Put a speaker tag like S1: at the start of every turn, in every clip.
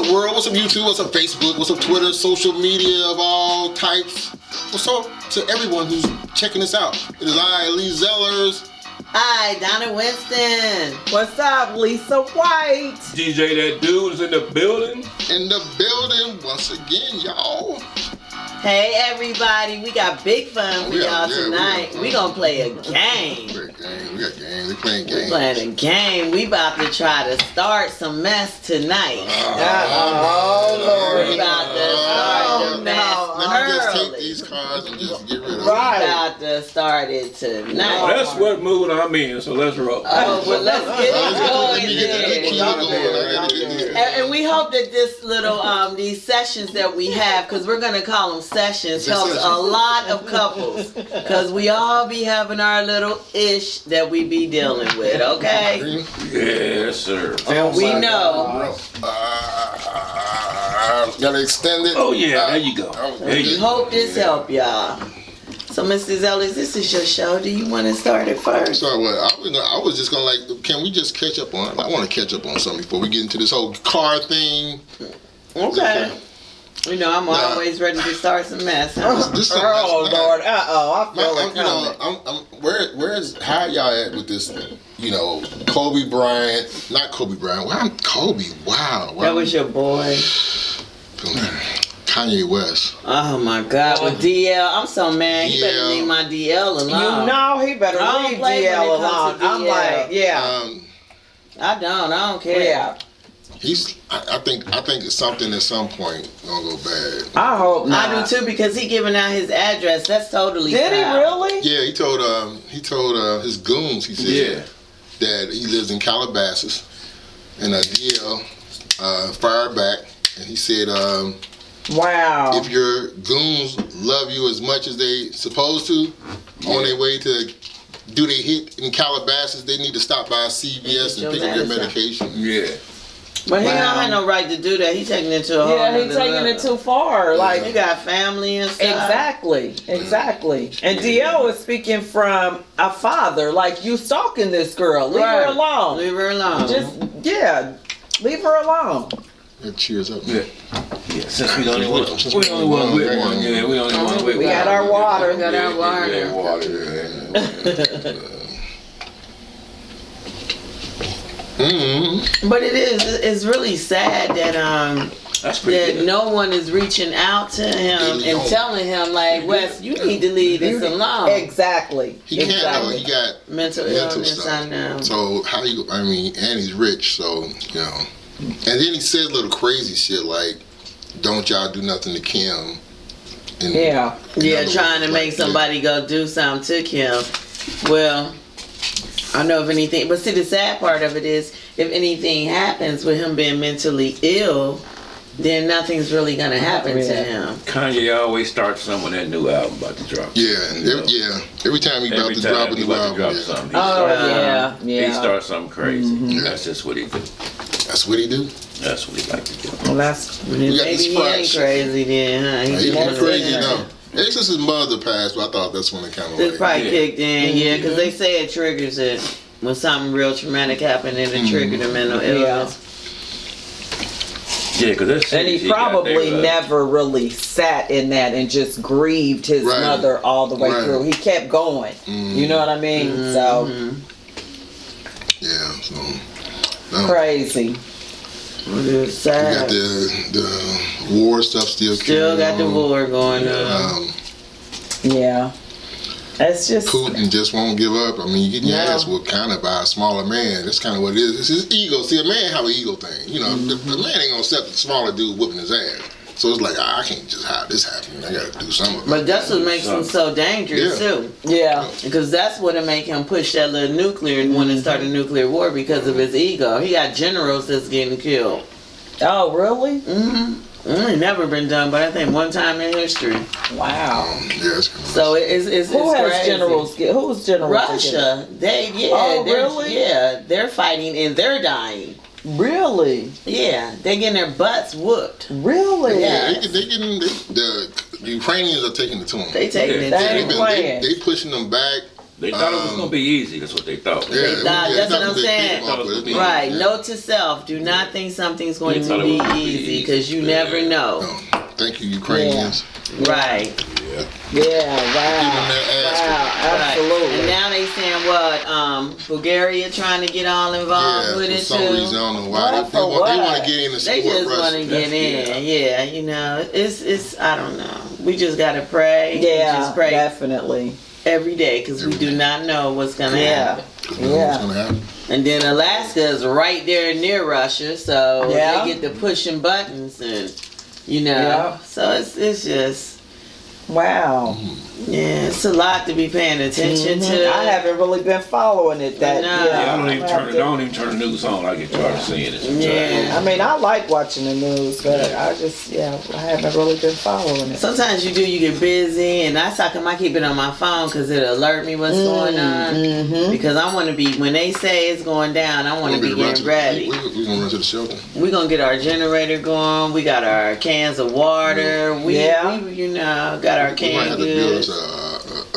S1: up, world? What's up, YouTube? What's up, Facebook? What's up, Twitter? Social media of all types. What's up to everyone who's checking us out? It is I, Lee Zellars.
S2: Hi, Donna Winston.
S3: What's up, Lisa White?
S4: DJ, that dude is in the building.
S1: In the building once again, y'all.
S2: Hey, everybody. We got big fun for y'all tonight. We gonna play a game.
S1: We got game. We playing games.
S2: We playing a game. We about to try to start some mess tonight.
S3: Oh, Lord.
S2: We about to start the mess
S1: Let me just take
S2: early.
S1: these cards and just get rid of them.
S2: We about to start it
S4: Well,
S2: tonight.
S4: that's what mood I'm in, so let's roll.
S2: Oh, well, let's get it
S1: Let me get the
S2: going
S1: tequila
S2: then.
S1: going. I gotta get these.
S2: And we hope that this little these sessions that we have, because we're gonna call them sessions, helps a lot of couples, because we all be having our little ish that we be dealing with. Okay,
S4: Yes, sir.
S2: and we know.
S1: Gotta extend it.
S4: Oh, yeah, there you go. There
S2: We
S4: you go.
S2: hope this help y'all. So, Mr. Zellars, this is your show. Do you want to start it first?
S1: So what? I was just gonna can we just catch up on? I want to catch up on something before we get into this whole car thing.
S2: Okay. You know, I'm always ready to start some mess. Huh?
S1: This
S3: Oh, Lord. I feel it coming.
S1: Where's how y'all at with this? You know, Kobe Bryant, not Kobe Bryant. Well, I'm Kobe. Wow.
S2: That was your boy.
S1: Kanye West.
S2: Oh my God, with DL, I'm so mad. He better
S1: DL.
S2: leave my DL alone.
S3: You know he better
S2: I don't
S3: leave
S2: play when
S3: DL
S2: it comes
S3: alone.
S2: to
S3: I'm
S2: DL.
S3: like, yeah.
S2: I don't care.
S3: Yeah.
S1: I think it's something at some point gonna go bad.
S3: I hope not.
S2: I do too, because he giving out his address. That's totally
S3: Did he
S2: foul.
S3: really?
S1: Yeah, he told his goons. He said that he lives in Calabasas, and DL fired back, and he said,
S3: Wow.
S1: if your goons love you as much as they supposed to, on their way to do their hit in Calabasas, they need to stop by CVS and pick up their medication.
S4: Yeah.
S2: But he don't have no right to do that. He taking it to a whole
S3: Yeah, he's
S2: nother
S3: taking
S2: level.
S3: it too far. Like,
S2: You got family and stuff.
S3: exactly. And DL is speaking from a father. Like, you stalking this girl. Leave her alone.
S2: Leave her alone.
S3: Just, leave her alone.
S1: Cheers up.
S4: Yeah. Since we only want with one. Yeah, we only want with
S3: We got our water.
S2: We got our water.
S4: Yeah, water.
S2: But it's really sad that
S4: That's pretty
S2: that
S4: good.
S2: no one is reaching out to him and telling him, like, Wes, you need to leave this alone.
S3: Exactly.
S1: He can't though. He got
S2: Mental illness,
S1: stuff.
S2: I know.
S1: So how you? I mean, and he's rich, so you know. And then he said little crazy shit like, "Don't y'all do nothing to Kim." And,
S3: Yeah.
S2: Yeah, trying to make somebody go do something to Kim. Well, I don't know if anything, but see, the sad part of it is, if anything happens with him being mentally ill, then nothing's really gonna happen to him.
S4: Kanye always starts something with that new album about to drop.
S1: Yeah, and every time he about to drop a new album,
S4: something,
S3: Yeah.
S4: he starts something crazy.
S1: Yeah.
S4: That's just what he do.
S1: that's what he do.
S4: That's what he like to do.
S3: Well, that's
S1: We got
S2: Maybe
S1: this
S2: he
S1: fried
S2: ain't
S1: shit.
S2: crazy then, huh?
S1: He
S2: just
S1: ain't
S2: wanna
S1: crazy
S2: say
S1: now. It's just his mother passed, but I thought that's when it kind of
S2: This
S1: like.
S2: probably
S4: Yeah.
S2: kicked in, yeah, because they say it triggers it. When something real traumatic happened, it'll trigger the mental illness.
S4: Yeah, because that's
S3: and he probably never really sat in that and just grieved his
S1: Right.
S3: mother all the way
S1: Right.
S3: through. He kept going. You know what I mean? So
S1: Yeah, so.
S3: crazy.
S2: It's
S1: We got
S2: sad.
S1: the war stuff still
S2: Still got the war going on.
S3: Yeah. It's just
S1: Putin just won't give up. I mean, you getting your ass whooped kind of by a smaller man. That's kind of what it is. It's his ego. See, a man have an ego thing. You know, the man ain't gonna accept the smaller dude whooping his ass. So it's like, I can't just have this happen. I gotta do something about
S2: But that's what makes him so dangerous too.
S3: yeah.
S2: Because that's what it make him push that little nuclear and want to start a nuclear war because of his ego. He got generals that's getting killed.
S3: Oh, really?
S2: Ain't never been done, but I think one time in history.
S3: Wow.
S1: Yeah, it's kind of
S2: So it's
S3: Who has
S2: crazy.
S3: generals? Who's generals?
S2: Russia.
S3: Oh, really?
S2: Yeah, they're fighting and they're dying.
S3: Really?
S2: Yeah, they're getting their butts whooped.
S3: Really?
S2: Yeah.
S1: they getting the Ukrainians are taking it to them.
S2: They taking it.
S3: They ain't
S2: too.
S3: playing.
S1: They pushing them back.
S4: They thought it was gonna be easy. That's what they thought.
S1: Yeah,
S2: That's what I'm
S1: not a big
S2: saying.
S1: kickball, but it'd be-
S2: Right.
S1: yeah.
S2: Note to self: do not think something's going
S4: They thought
S2: to
S4: it
S2: be
S4: was gonna be
S2: easy
S4: easy.
S2: because you never know.
S1: No. Thank you, Ukrainians.
S2: Right.
S1: Yeah.
S3: Yeah,
S1: Give them that ass.
S3: wow, absolutely.
S2: And now they saying what? Bulgaria trying to get all involved
S1: Yeah,
S2: with
S1: for
S2: it
S1: some
S2: too.
S1: reason, I don't know why.
S3: What
S1: They
S3: for
S1: want
S3: what?
S1: to get in and
S2: They
S1: support
S2: just want
S1: Russia.
S2: to get in. Yeah, you know, it's I don't know. We just gotta pray.
S3: Yeah,
S2: Just pray
S3: definitely.
S2: every day because we
S1: Every
S2: do
S1: day.
S2: not know what's gonna
S3: Yeah.
S2: happen.
S1: 'Cause we know what's gonna happen.
S2: And then Alaska is right there near Russia, so
S3: Yeah.
S2: they get to pushing buttons and you know.
S3: Yeah.
S2: So it's just
S3: Wow.
S2: yeah, it's a lot to be paying attention to.
S3: I haven't really been following it. That
S2: No.
S3: yeah,
S4: Yeah, I don't even
S3: I
S4: turn
S3: have
S4: it.
S3: to-
S4: I don't even turn the news on. I get tired of seeing it. Sometimes.
S2: Yeah.
S3: I mean, I like watching the news, but I just I haven't really been following it.
S2: Sometimes you do, you get busy, and that's how come I keep it on my phone because it'll alert me what's going on.
S3: Mm-hmm.
S2: Because I want to be, when they say it's going down, I want to be getting ready.
S1: We're gonna run to the shelter.
S2: We're going to get our generator going. We got our cans of water. We you know, got our
S1: We might
S2: canned
S1: have to build
S2: goods.
S1: us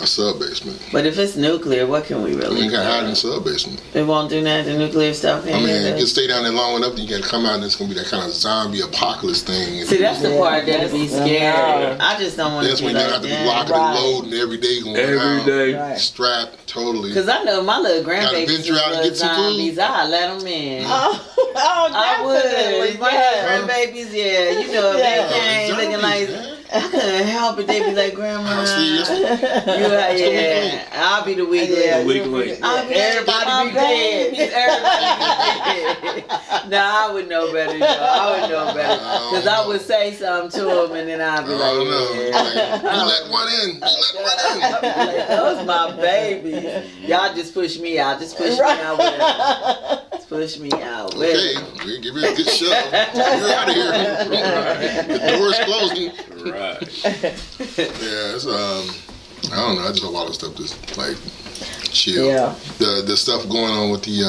S1: a sub basement.
S2: But if it's nuclear, what can we
S1: I
S2: really
S1: mean, you
S2: do?
S1: can hide in the sub basement.
S2: It won't do nothing. The nuclear stuff.
S1: I mean, you can stay down there long enough, you can come out and it's gonna be that kind of zombie apocalypse thing.
S2: See, that's the part that'd be scary.
S3: Yeah.
S2: I just don't want to
S1: That's
S2: be
S1: when you
S2: like
S1: have to be
S2: that.
S1: locking
S3: Right.
S1: and loading every day going
S4: Every
S1: out.
S4: day.
S3: Right.
S1: Strapped totally.
S2: Because I know my little
S1: Gotta
S2: grandbabies
S1: venture out and
S2: was
S1: get some food.
S2: zombies. I'd let them in.
S3: Oh,
S2: I
S3: definitely.
S2: would. My
S3: Yeah.
S2: grandbabies, yeah. You know, if
S3: Yeah.
S2: they came
S1: Zombies,
S2: looking like,
S1: man.
S2: I couldn't help it. They'd be like, Grandma.
S1: See, that's-
S2: Yeah. I'll be the weak
S3: Yeah,
S2: link.
S4: Weak link.
S2: I'll be
S3: Everybody
S2: everybody
S3: be
S2: dead.
S3: dead.
S2: Everybody be dead. Nah, I would know better, though. I would know better. Because I would say something to them and then I'd be
S1: I
S2: like,
S1: don't know.
S2: yeah.
S1: Like, you let one in. You let one in.
S2: Like, those my babies. Y'all just push me out. Just push me out with them. Just push me out with
S1: Okay,
S2: them.
S1: we give it a good shove. You're out of here. The door's closing.
S4: Right.
S1: Yeah, it's I don't know. I just a lot of stuff just like chill.
S3: Yeah.
S1: The stuff going on with the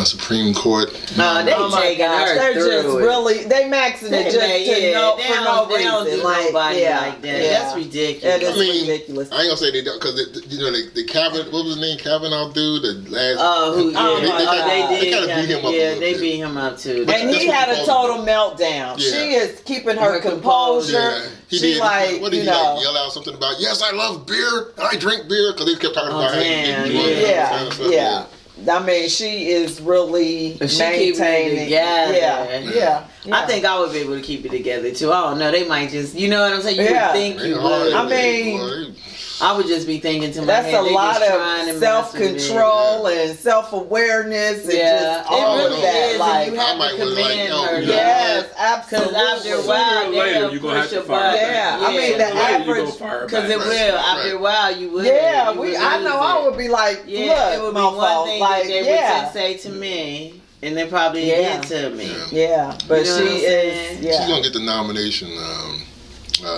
S1: Supreme Court.
S2: No, they
S3: Oh my
S2: taking
S3: gosh,
S2: her
S3: they're
S2: through
S3: just
S2: it.
S3: really they maxing it just
S2: They
S3: to no,
S2: they
S3: for
S2: don't-
S3: no
S2: they don't
S3: reason.
S2: do nobody
S3: yeah,
S2: like that.
S3: yeah.
S2: That's ridiculous.
S3: That is
S1: I mean,
S3: ridiculous.
S1: I ain't gonna say they don't because you know the Kavanaugh, what was his name, Kavanaugh dude, the last.
S2: Oh,
S3: Oh,
S2: they
S1: they
S2: did.
S1: kinda beat him up a
S2: Yeah,
S1: little
S2: they
S1: bit.
S2: beat him up too.
S1: But
S3: And he
S1: that's
S3: had
S1: what
S3: a
S1: you
S3: total
S1: call
S3: meltdown.
S1: Yeah.
S3: She is keeping her
S2: Her
S3: composure.
S1: Yeah, he
S3: She
S1: did.
S3: like,
S1: What did
S3: you
S1: he
S3: know.
S1: like yell out something about? Yes, I love beer. I drink beer because they kept talking
S2: Oh,
S1: about how
S2: damn,
S1: he didn't
S3: Yeah,
S1: do it.
S3: yeah. I mean, she is really
S2: But she keeping it
S3: maintaining.
S2: together.
S3: Yeah.
S2: I think I would be able to keep it together too. I don't know. They might just, you know what I'm saying? You
S3: Yeah.
S2: would think
S1: They
S2: you
S1: hard,
S2: would.
S3: I
S1: they-
S3: mean,
S1: boy,
S2: I would just be thinking to my
S3: that's
S2: head,
S3: a
S2: they
S3: lot
S2: just trying to
S3: of
S2: mess with me.
S3: self-control and self-awareness and
S2: Yeah,
S3: just all
S2: it
S3: of
S2: really
S3: that.
S2: is,
S3: Like,
S2: and you
S1: I
S2: have
S1: might
S2: to
S1: would've liked
S2: commend
S1: help,
S2: her.
S1: you know?
S3: yes,
S2: Because
S3: absolutely.
S2: after a
S4: Sooner or
S2: while,
S4: later,
S2: they'll
S4: you're gonna
S2: push
S4: have to
S2: a
S4: fire
S2: button.
S3: Yeah, I mean, the
S4: Later, you
S3: average-
S4: gonna fire
S2: Because
S4: back.
S2: it will. After a
S1: right.
S2: while, you would.
S3: Yeah,
S2: you would
S3: I
S2: lose
S3: know.
S2: it.
S3: I would be like,
S2: Yeah,
S3: look,
S2: it would be
S3: mofo,
S2: one thing
S3: like,
S2: that they
S3: yeah,
S2: would say to me, and they probably
S3: Yeah.
S2: did to me.
S1: Yeah.
S3: yeah, but
S2: You know
S3: she
S2: what I'm
S3: is,
S2: saying?
S1: She's gonna
S3: yeah,
S1: get the nomination.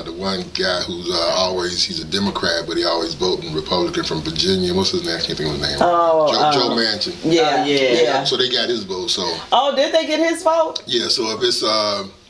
S1: The one guy who's he's a Democrat, but he always voting Republican from Virginia. What's his name? I can't think of his name.
S3: Oh,
S1: Joe Manchin.
S3: yeah,
S2: Oh, yeah.
S3: yeah.
S1: So they got his vote. So
S3: Oh, did they get his vote?
S1: yeah. So if it's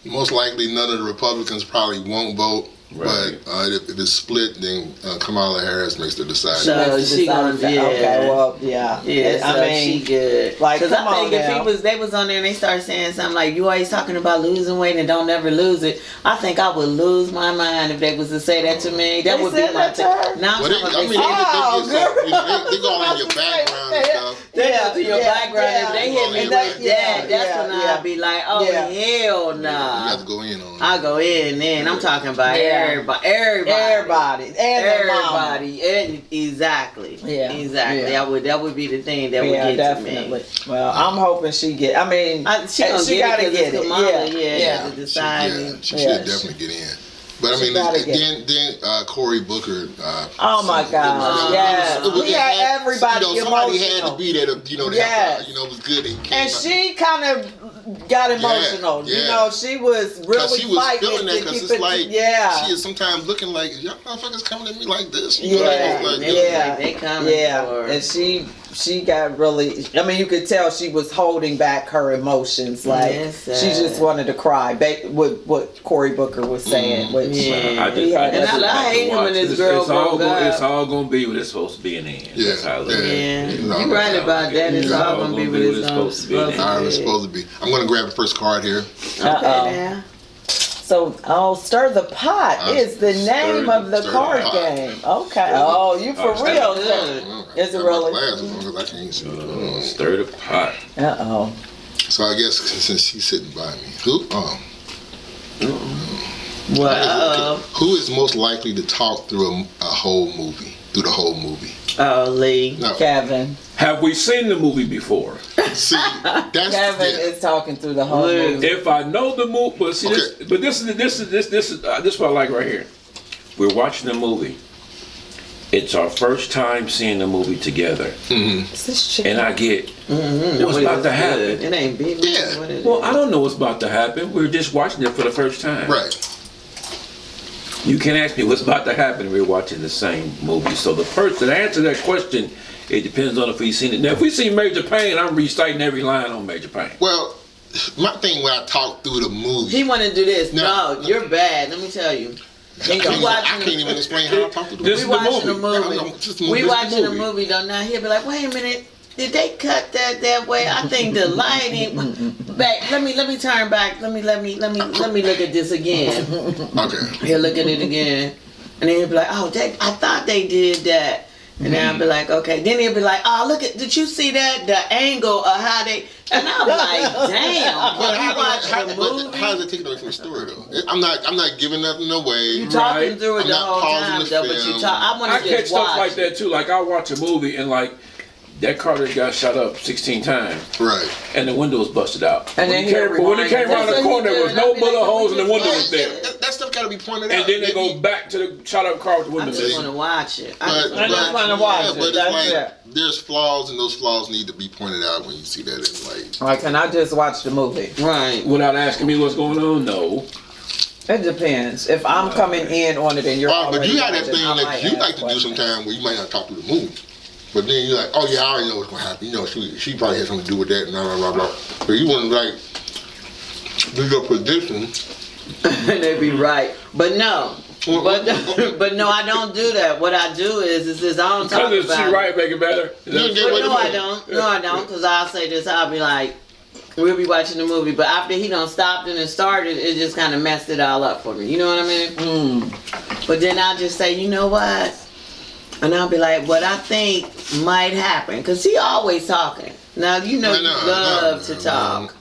S1: most likely none of the Republicans probably won't vote.
S4: Right.
S1: But if it's split, then Kamala Harris makes the deciding.
S2: So she gonna, yeah.
S3: Okay, well, yeah.
S2: Yeah,
S3: I
S2: so
S3: mean,
S2: she good.
S3: like,
S2: Cause
S3: come
S2: I think
S3: on
S2: if
S3: now.
S2: they was on there and they start saying something like, "You always talking about losing weight and don't never lose it," I think I would lose my mind if they was to say that to me. That
S3: They
S2: would be
S3: said
S2: my
S3: that to her?
S2: Now I'm
S1: Well,
S2: talking about
S1: they
S2: they
S3: Oh,
S2: say-
S1: they go all in your background and stuff.
S2: they go to your background. If they hit me
S1: And
S2: with
S3: that-
S2: that, that's
S3: yeah,
S2: when
S3: yeah.
S2: I'd be like, "Oh
S3: Yeah.
S2: hell
S1: You
S2: nah."
S1: have to go in on it.
S2: I go in then. I'm talking about
S3: Yeah.
S2: everybody.
S3: And their mama.
S2: Everybody, exactly.
S3: Yeah,
S2: Exactly.
S3: yeah.
S2: That would be the thing that
S3: Yeah,
S2: would get
S3: definitely.
S2: to me.
S3: Well, I'm hoping she get. I mean,
S2: She gonna
S3: she
S2: get
S3: gotta
S2: it
S3: get
S2: because
S3: it.
S2: Kamala,
S3: Yeah.
S2: to decide.
S1: She
S3: Yeah.
S1: should definitely get in. But I
S3: She
S1: mean,
S3: gotta get
S1: then Cory Booker.
S3: Oh my gosh, yes. He had everybody
S1: somebody had to
S3: emotional.
S1: be there to,
S3: Yes.
S1: it was good. They came
S3: And
S1: out.
S3: she kind of got emotional.
S1: Yeah.
S3: You know, she was really
S1: she was
S3: fighting
S1: feeling that
S3: to
S1: because
S3: keep
S1: it's
S3: it.
S1: like
S3: Yeah.
S1: she is sometimes looking like y'all motherfuckers coming at me like this. You know,
S3: Yeah.
S1: like,
S2: They
S3: Yeah.
S2: like they coming
S3: Yeah,
S2: for her.
S3: and she she got really. I mean, you could tell she was holding back her emotions. Like she just wanted to cry. With what Cory Booker was saying. Which
S2: I hate him when this girl broke up.
S4: It's all gonna be what it's supposed to be in the end.
S1: Yeah,
S4: That's how I look at it.
S2: You're right about that. It's all gonna be what it's supposed to be.
S1: It's supposed to be. I'm gonna grab the first card here.
S2: Okay, now.
S3: So, Stir the Pot is the name of the card game. Okay. Oh, you for real? Is it really?
S1: I can't see.
S4: Stir the pot.
S1: So I guess since she's sitting by me, who is most likely to talk through a whole movie? Through the whole movie?
S2: Lee.
S1: No.
S3: Kevin.
S4: Have we seen the movie before?
S1: See, that's
S3: Kevin is talking through the whole movie.
S4: If I know the movie, but see, this is what I like right here. We're watching the movie. It's our first time seeing the movie together, and I get what's about to happen.
S2: It ain't big.
S1: Yeah.
S4: Well, I don't know what's about to happen. We're just watching it for the first time.
S1: Right.
S4: You can ask me what's about to happen. We're watching the same movie. So to answer that question, it depends on if we've seen it. Now, if we see Major Payne, I'm reciting every line on Major Payne.
S1: Well, my thing when I talk through the movie.
S2: He want to do this. No, you're bad. Let me tell you.
S1: I can't even explain how I talk through the movie.
S2: We watching a movie. We watching a movie though. Now he'll be like, wait a minute. Did they cut that way? I think the lighting. Back. Let me turn back. Let me look at this again.
S1: Okay.
S2: He'll look at it again, and then he'll be like, oh, I thought they did that. And then I'll be like, okay. Then he'll be like, oh, look at, did you see that? The angle of how they, and I'm like, damn.
S1: How does it take it away from the story though? I'm not giving nothing away.
S2: You talking through it the whole time though, but you talk. I want to
S4: catch
S2: just
S4: stuff
S2: watch
S4: like that too. Like I watch a movie and like that car that got shot up 16 times.
S1: Right.
S4: And the window was busted out.
S3: And
S4: when it came around the corner, there was no bullet holes and the window was there.
S1: That stuff got to be pointed out.
S4: And then they go back to the shot up car with the window.
S2: I just want to watch it.
S3: I just want to watch it.
S1: But it's like, there's flaws, and those flaws need to be pointed out when you see that. It's like,
S3: right, can I just watch the movie?
S2: Right.
S4: Without asking me what's going on? No.
S3: It depends. If I'm coming in on it and you're
S1: but you got that thing that you like to do sometimes where you might not talk through the movie. But then you're like, oh yeah, I already know what's gonna happen. You know, she probably has something to do with that, and blah blah blah blah. So you want to like do your prediction,
S2: and they be right. But no, but no, I don't do that. What I do is I don't talk about.
S4: Because she right, make it better.
S2: No, I don't. No, I don't. Because I'll say this. I'll be like, we'll be watching the movie, but after he done stopped and it started, it just kind of messed it all up for me. You know what I mean? But then I'll just say, you know what? And I'll be like, what I think might happen. Because he always talking. Now, you know you love to talk.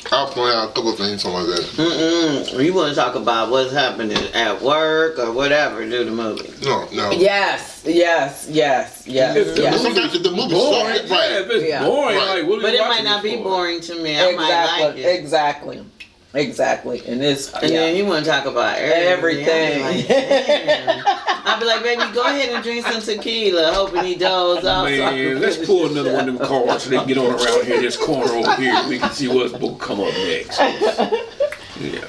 S1: I'll point out a couple of things, something like that.
S2: You want to talk about what's happening at work or whatever, do the movie.
S1: No.
S3: Yes.
S1: Sometimes the movie's boring.
S4: If it's boring, like, what are
S2: but
S4: you
S2: it might
S4: watching
S2: not be
S4: for?
S2: boring to me. I might like it.
S3: Exactly. And
S2: then you want to talk about everything. I'll be like, baby, go ahead and drink some tequila, hoping he does.
S4: Man, let's pull another one of them cars so they can get on around here, this corner over here, we can see what's going to come up next. Yeah.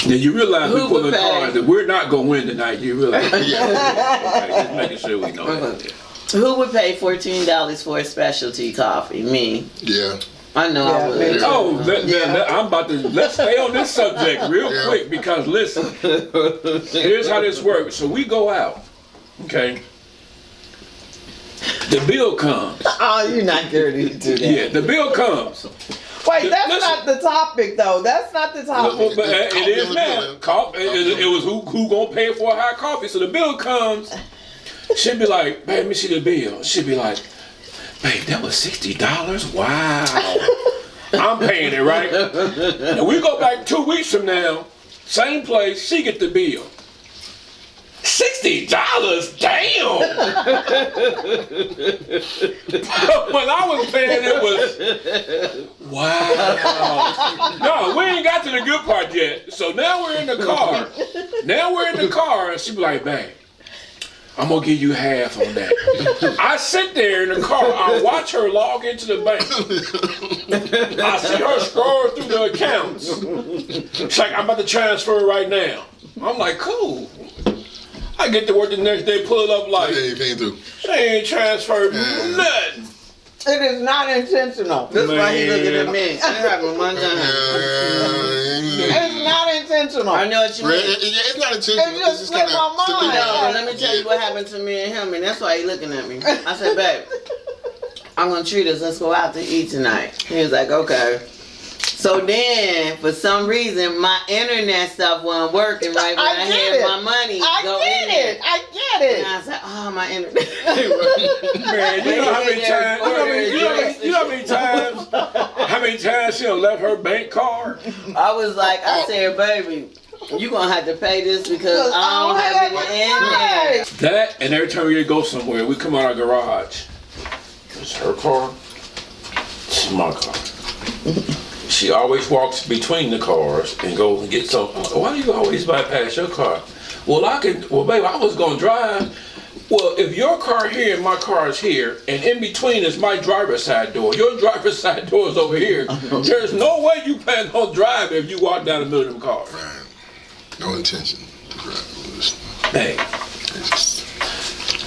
S4: Now you realize we pulling cars that we're not going to win tonight. You realize? Yeah. Just making sure we know that.
S2: Who would pay $14 for a specialty coffee? Me.
S1: Yeah.
S2: I know I would.
S4: Oh, I'm about to, let's stay on this subject real quick because listen, here's how this works. So we go out, okay? The bill comes.
S3: Oh, you're not going to do that.
S4: Yeah, the bill comes.
S3: Wait, that's not the topic though. That's not the topic.
S4: But it is now. It was who gonna pay for a hot coffee. So the bill comes. She'd be like, babe, let me see the bill. She'd be like, babe, that was $60? Wow. I'm paying it, right? And we go back 2 weeks from now, same place, she get the bill. $60? Damn! When I was paying it was, wow. No, we ain't got to the good part yet. So now we're in the car. And she be like, babe, I'm gonna give you half on that. I sit there in the car, I watch her log into the bank. I see her scroll through the accounts. She's like, I'm about to transfer right now. I'm like, cool. I get to work the next day, pull up like,
S1: Yeah, you came through.
S4: she ain't transferred nothing.
S3: It is not intentional.
S2: That's why he
S4: Man.
S2: looking at me. It happened one time.
S3: It's not intentional.
S2: I know what you mean.
S1: It's not intentional.
S3: It just slipped my mind.
S2: No, but let me tell you what happened to me and him, and that's why he looking at me. I said, babe, I'm gonna treat us. Let's go out to eat tonight. He was like, okay. So then, for some reason, my internet stuff wasn't working right when I had my money go in there.
S3: I get it.
S2: And I was like, oh, my internet.
S4: Man, you know how many times? How many times she done left her bank card?
S2: I was like, I said, baby, you gonna have to pay this because I don't have it in there.
S4: That, and every time we go somewhere, we come out our garage. It's her car. It's my car. She always walks between the cars and goes and gets some. Why do you always bypass your car? Well, baby, I was gonna drive. Well, if your car here and my car is here, and in between is my driver's side door, your driver's side door is over here. There's no way you plan on driving if you walk down the middle of them cars.
S1: Right. No intention to drive.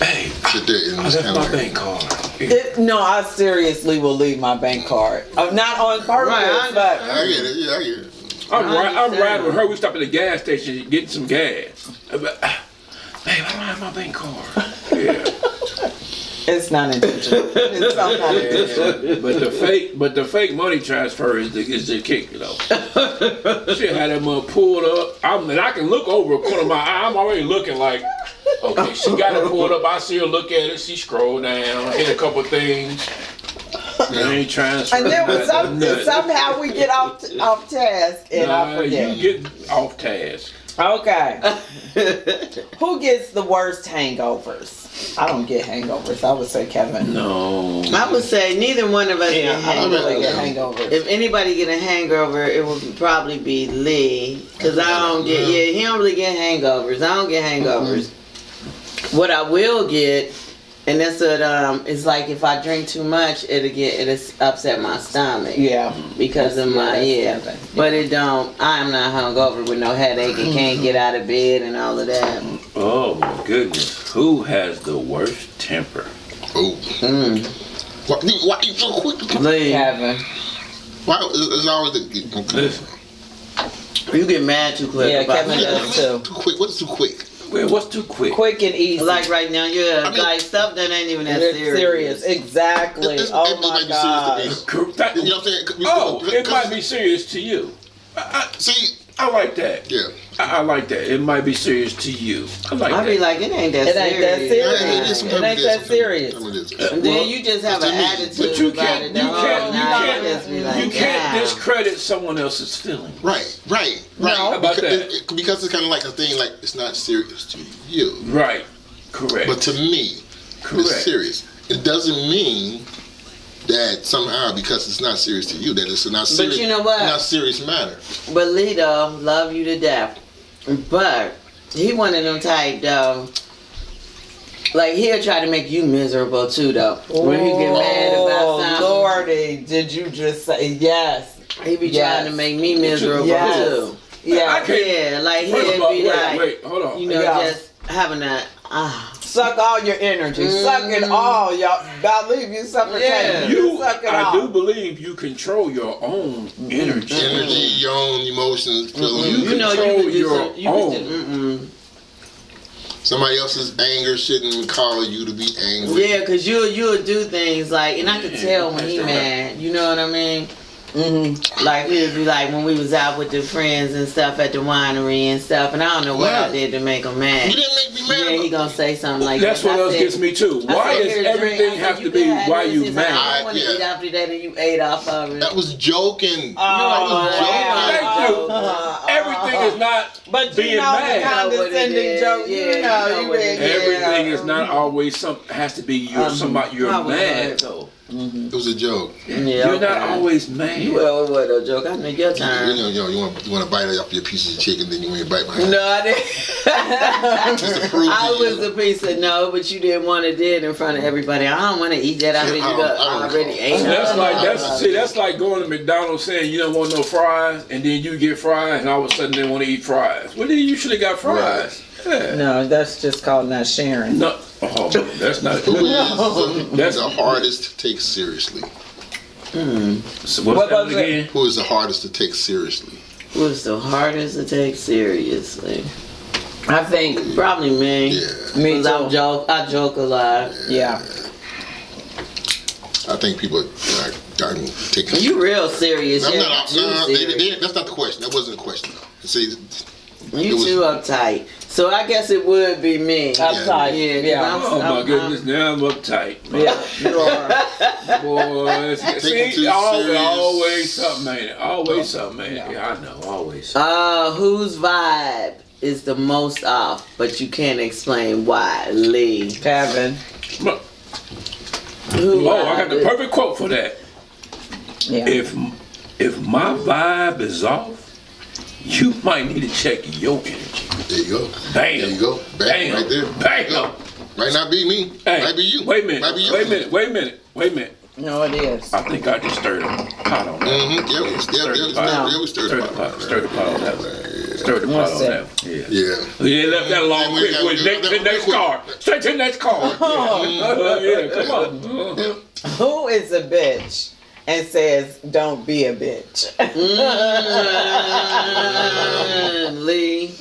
S4: Hey,
S1: Sit there and
S4: I
S1: just
S4: left
S1: kind
S4: my
S1: of
S4: bank card.
S3: No, I seriously will leave my bank card. Not on purpose,
S2: Right,
S3: but
S1: I get it. Yeah, I get it.
S4: I'm riding with her. We stop at the gas station getting some gas. Babe, I don't have my bank card. Yeah.
S3: it's not intentional. It's not intentional.
S4: But the fake money transfer is the kick, you know. She had that mother pulled up. I can look over a corner of my eye. I'm already looking like, okay, she got it pulled up. I see her look at it. She scrolled down, hit a couple things. And ain't transferred.
S3: And then somehow we get off task and I forget.
S4: You get off task.
S3: Okay. Who gets the worst hangovers? I don't get hangovers. I would say Kevin.
S4: No.
S2: I would say neither one of us get
S3: I don't really
S2: hangovers.
S3: get hangovers.
S2: If anybody get a hangover, it would probably be Lee, cause I don't get. Yeah, he don't really get hangovers. I don't get hangovers. What I will get, and that's what it's like if I drink too much, it'll upset my stomach.
S3: Yeah.
S2: Because of my but it don't. I'm not hungover with no headache and can't get out of bed and all of that.
S4: Oh my goodness. Who has the worst temper?
S1: Oh. Why you so quick?
S2: Lee,
S3: Kevin.
S1: Why is always the
S4: Listen.
S2: you get mad too quick.
S3: Yeah,
S2: about
S3: Kevin
S2: stuff.
S3: does too.
S1: too quick? What's too quick?
S4: Wait, what's too quick?
S3: Quick and easy.
S2: Like right now, like stuff that ain't even that
S3: It's
S2: serious.
S3: Exactly.
S1: It
S3: Oh
S1: might
S3: my
S1: be
S3: God.
S1: serious to me. You know what I'm saying?
S4: Oh, it might be serious to you.
S1: See,
S4: I like that.
S1: yeah.
S4: I like that. It might be serious to you. I like
S2: I
S4: that.
S2: be like, it ain't that
S3: It ain't that
S2: serious.
S3: serious. It ain't that serious.
S2: And then you just have an attitude
S4: But you
S2: about
S4: can't.
S2: it.
S4: You
S2: the whole
S4: can't.
S2: night. Just be like,
S4: You can't
S2: "Damn."
S4: discredit someone else's feelings.
S1: Right.
S3: No.
S4: How about
S1: Because it's kind of like a thing, like it's not serious to you.
S4: Right. Correct.
S1: But to me,
S4: Correct.
S1: it's serious. It doesn't mean that somehow because it's not serious to you that it's not serious.
S2: you know what?
S1: Not serious matter.
S2: But Lito, love you to death. But he one of them type though. Like he'll try to make you miserable too though. When he get mad about something.
S3: Lordy, did you just say yes?
S2: He be trying to make me miserable
S3: Yes.
S2: too.
S3: Yeah.
S4: I can't.
S2: Yeah, like
S4: First of
S2: he'll
S4: all,
S2: be like,
S4: wait, hold on.
S2: you know,
S3: Yeah.
S2: just having that.
S3: Suck all your energy. Suck it all, y'all. About leave you suffocating.
S2: Yeah.
S3: Suck it
S4: I
S3: all.
S4: do believe you control your own energy.
S1: Energy, your own emotions, feelings.
S2: You know,
S4: control
S2: you could do
S4: your
S2: some, you could do,
S1: Somebody else's anger shouldn't cause you to be angry.
S2: yeah, cause you'll do things like, and I could tell when he mad. You know what I mean? Like he'd be like when we was out with the friends and stuff at the winery and stuff, and I don't know what I did to make him mad.
S1: You didn't make me mad.
S2: Yeah, he gonna say something like
S4: That's
S2: that.
S4: what
S2: I
S4: else
S2: said-
S4: gets me too.
S2: I
S4: Why
S2: said,
S4: does
S2: "Here's a drink."
S4: everything
S2: I
S4: have
S2: said,
S4: to
S2: "You
S4: be
S2: can have
S4: why
S2: this."
S4: you
S2: He's like, I
S4: mad?
S2: don't want to
S1: Yeah.
S2: eat after that, and you ate off of it.
S1: That was joking.
S3: Oh,
S1: I was joking.
S4: Thank you. Everything is not
S3: But
S4: being
S3: you know the
S4: mad.
S3: condescending joke.
S2: Yeah,
S3: You
S2: you
S3: know,
S2: know
S3: you
S2: what
S3: been
S2: it is.
S4: Everything is not always has to be somebody you're
S2: probably
S4: mad
S2: right.
S4: though.
S1: It was a joke.
S2: Yeah,
S4: You're not
S2: okay.
S4: always mad.
S2: Well, what a joke. I know your turn.
S1: You want to bite off your piece of chicken, then you want to bite behind.
S2: No, I didn't.
S1: Just to prove to
S2: I
S1: you.
S2: was a piece of no, but you didn't want to do it in front of everybody. I don't want to eat that after you
S1: I don't
S2: already ate it.
S4: That's like going to McDonald's saying you don't want no fries, and then you get fries, and all of a sudden they want to eat fries. Well, then you should have got fries. Yeah.
S3: No, that's just called not sharing.
S4: No, that's not.
S1: Who is
S4: That's
S1: the hardest to take seriously?
S4: So
S3: What
S4: what's that
S3: was it?
S4: again?
S1: Who is the hardest to take seriously?
S2: What's the hardest to take seriously?
S3: I think
S2: Probably me.
S1: Yeah.
S3: me
S2: 'Cause I
S3: too.
S2: joke a lot.
S3: Yeah.
S1: I think people are taking.
S2: You real serious.
S1: I'm
S2: Yeah,
S1: not,
S2: you serious.
S1: that's not the question. That wasn't the question. See,
S2: You
S1: was-
S2: too uptight. So I guess it would be me.
S3: Uptight.
S2: Yeah, 'cause
S3: Yeah.
S2: I'm-
S4: Oh my
S2: I'm-
S4: goodness! Now I'm uptight.
S3: Yeah, you are.
S4: Boy,
S1: Taking
S4: see,
S1: too
S4: always,
S1: serious.
S4: always something, ain't it? Always something, ain't it? Yeah, I know, always.
S2: Whose vibe is the most off, but you can't explain why? Lee.
S3: Kevin.
S2: Who
S4: Oh, I got the
S2: vibe
S4: perfect quote for that.
S3: Yeah.
S4: If my vibe is off, you might need to check your energy.
S1: there you go.
S4: Bam.
S1: There you go. Bam,
S4: Bam.
S1: right there.
S4: Bam.
S1: Might not be me.
S4: Hey,
S1: Might be you.
S4: Wait a minute.
S1: Might be you.
S4: Wait a minute. Wait a minute. Wait a minute.
S3: No, it is.
S4: I think I just stirred a pot on that.
S1: Yeah, we stirred the pot.
S4: Stir the pot on that one. Stir the pot
S3: What's
S4: on
S3: that?
S4: that one. Yeah.
S1: Yeah.
S4: Yeah, left that alone
S1: Yeah, we
S4: quick.
S1: gotta
S4: With
S1: do
S4: next
S1: that
S4: to the next
S1: quick.
S4: card. Straight to the next card. Yeah, come on.
S3: Who is a bitch and says, don't be a bitch?
S2: Lee.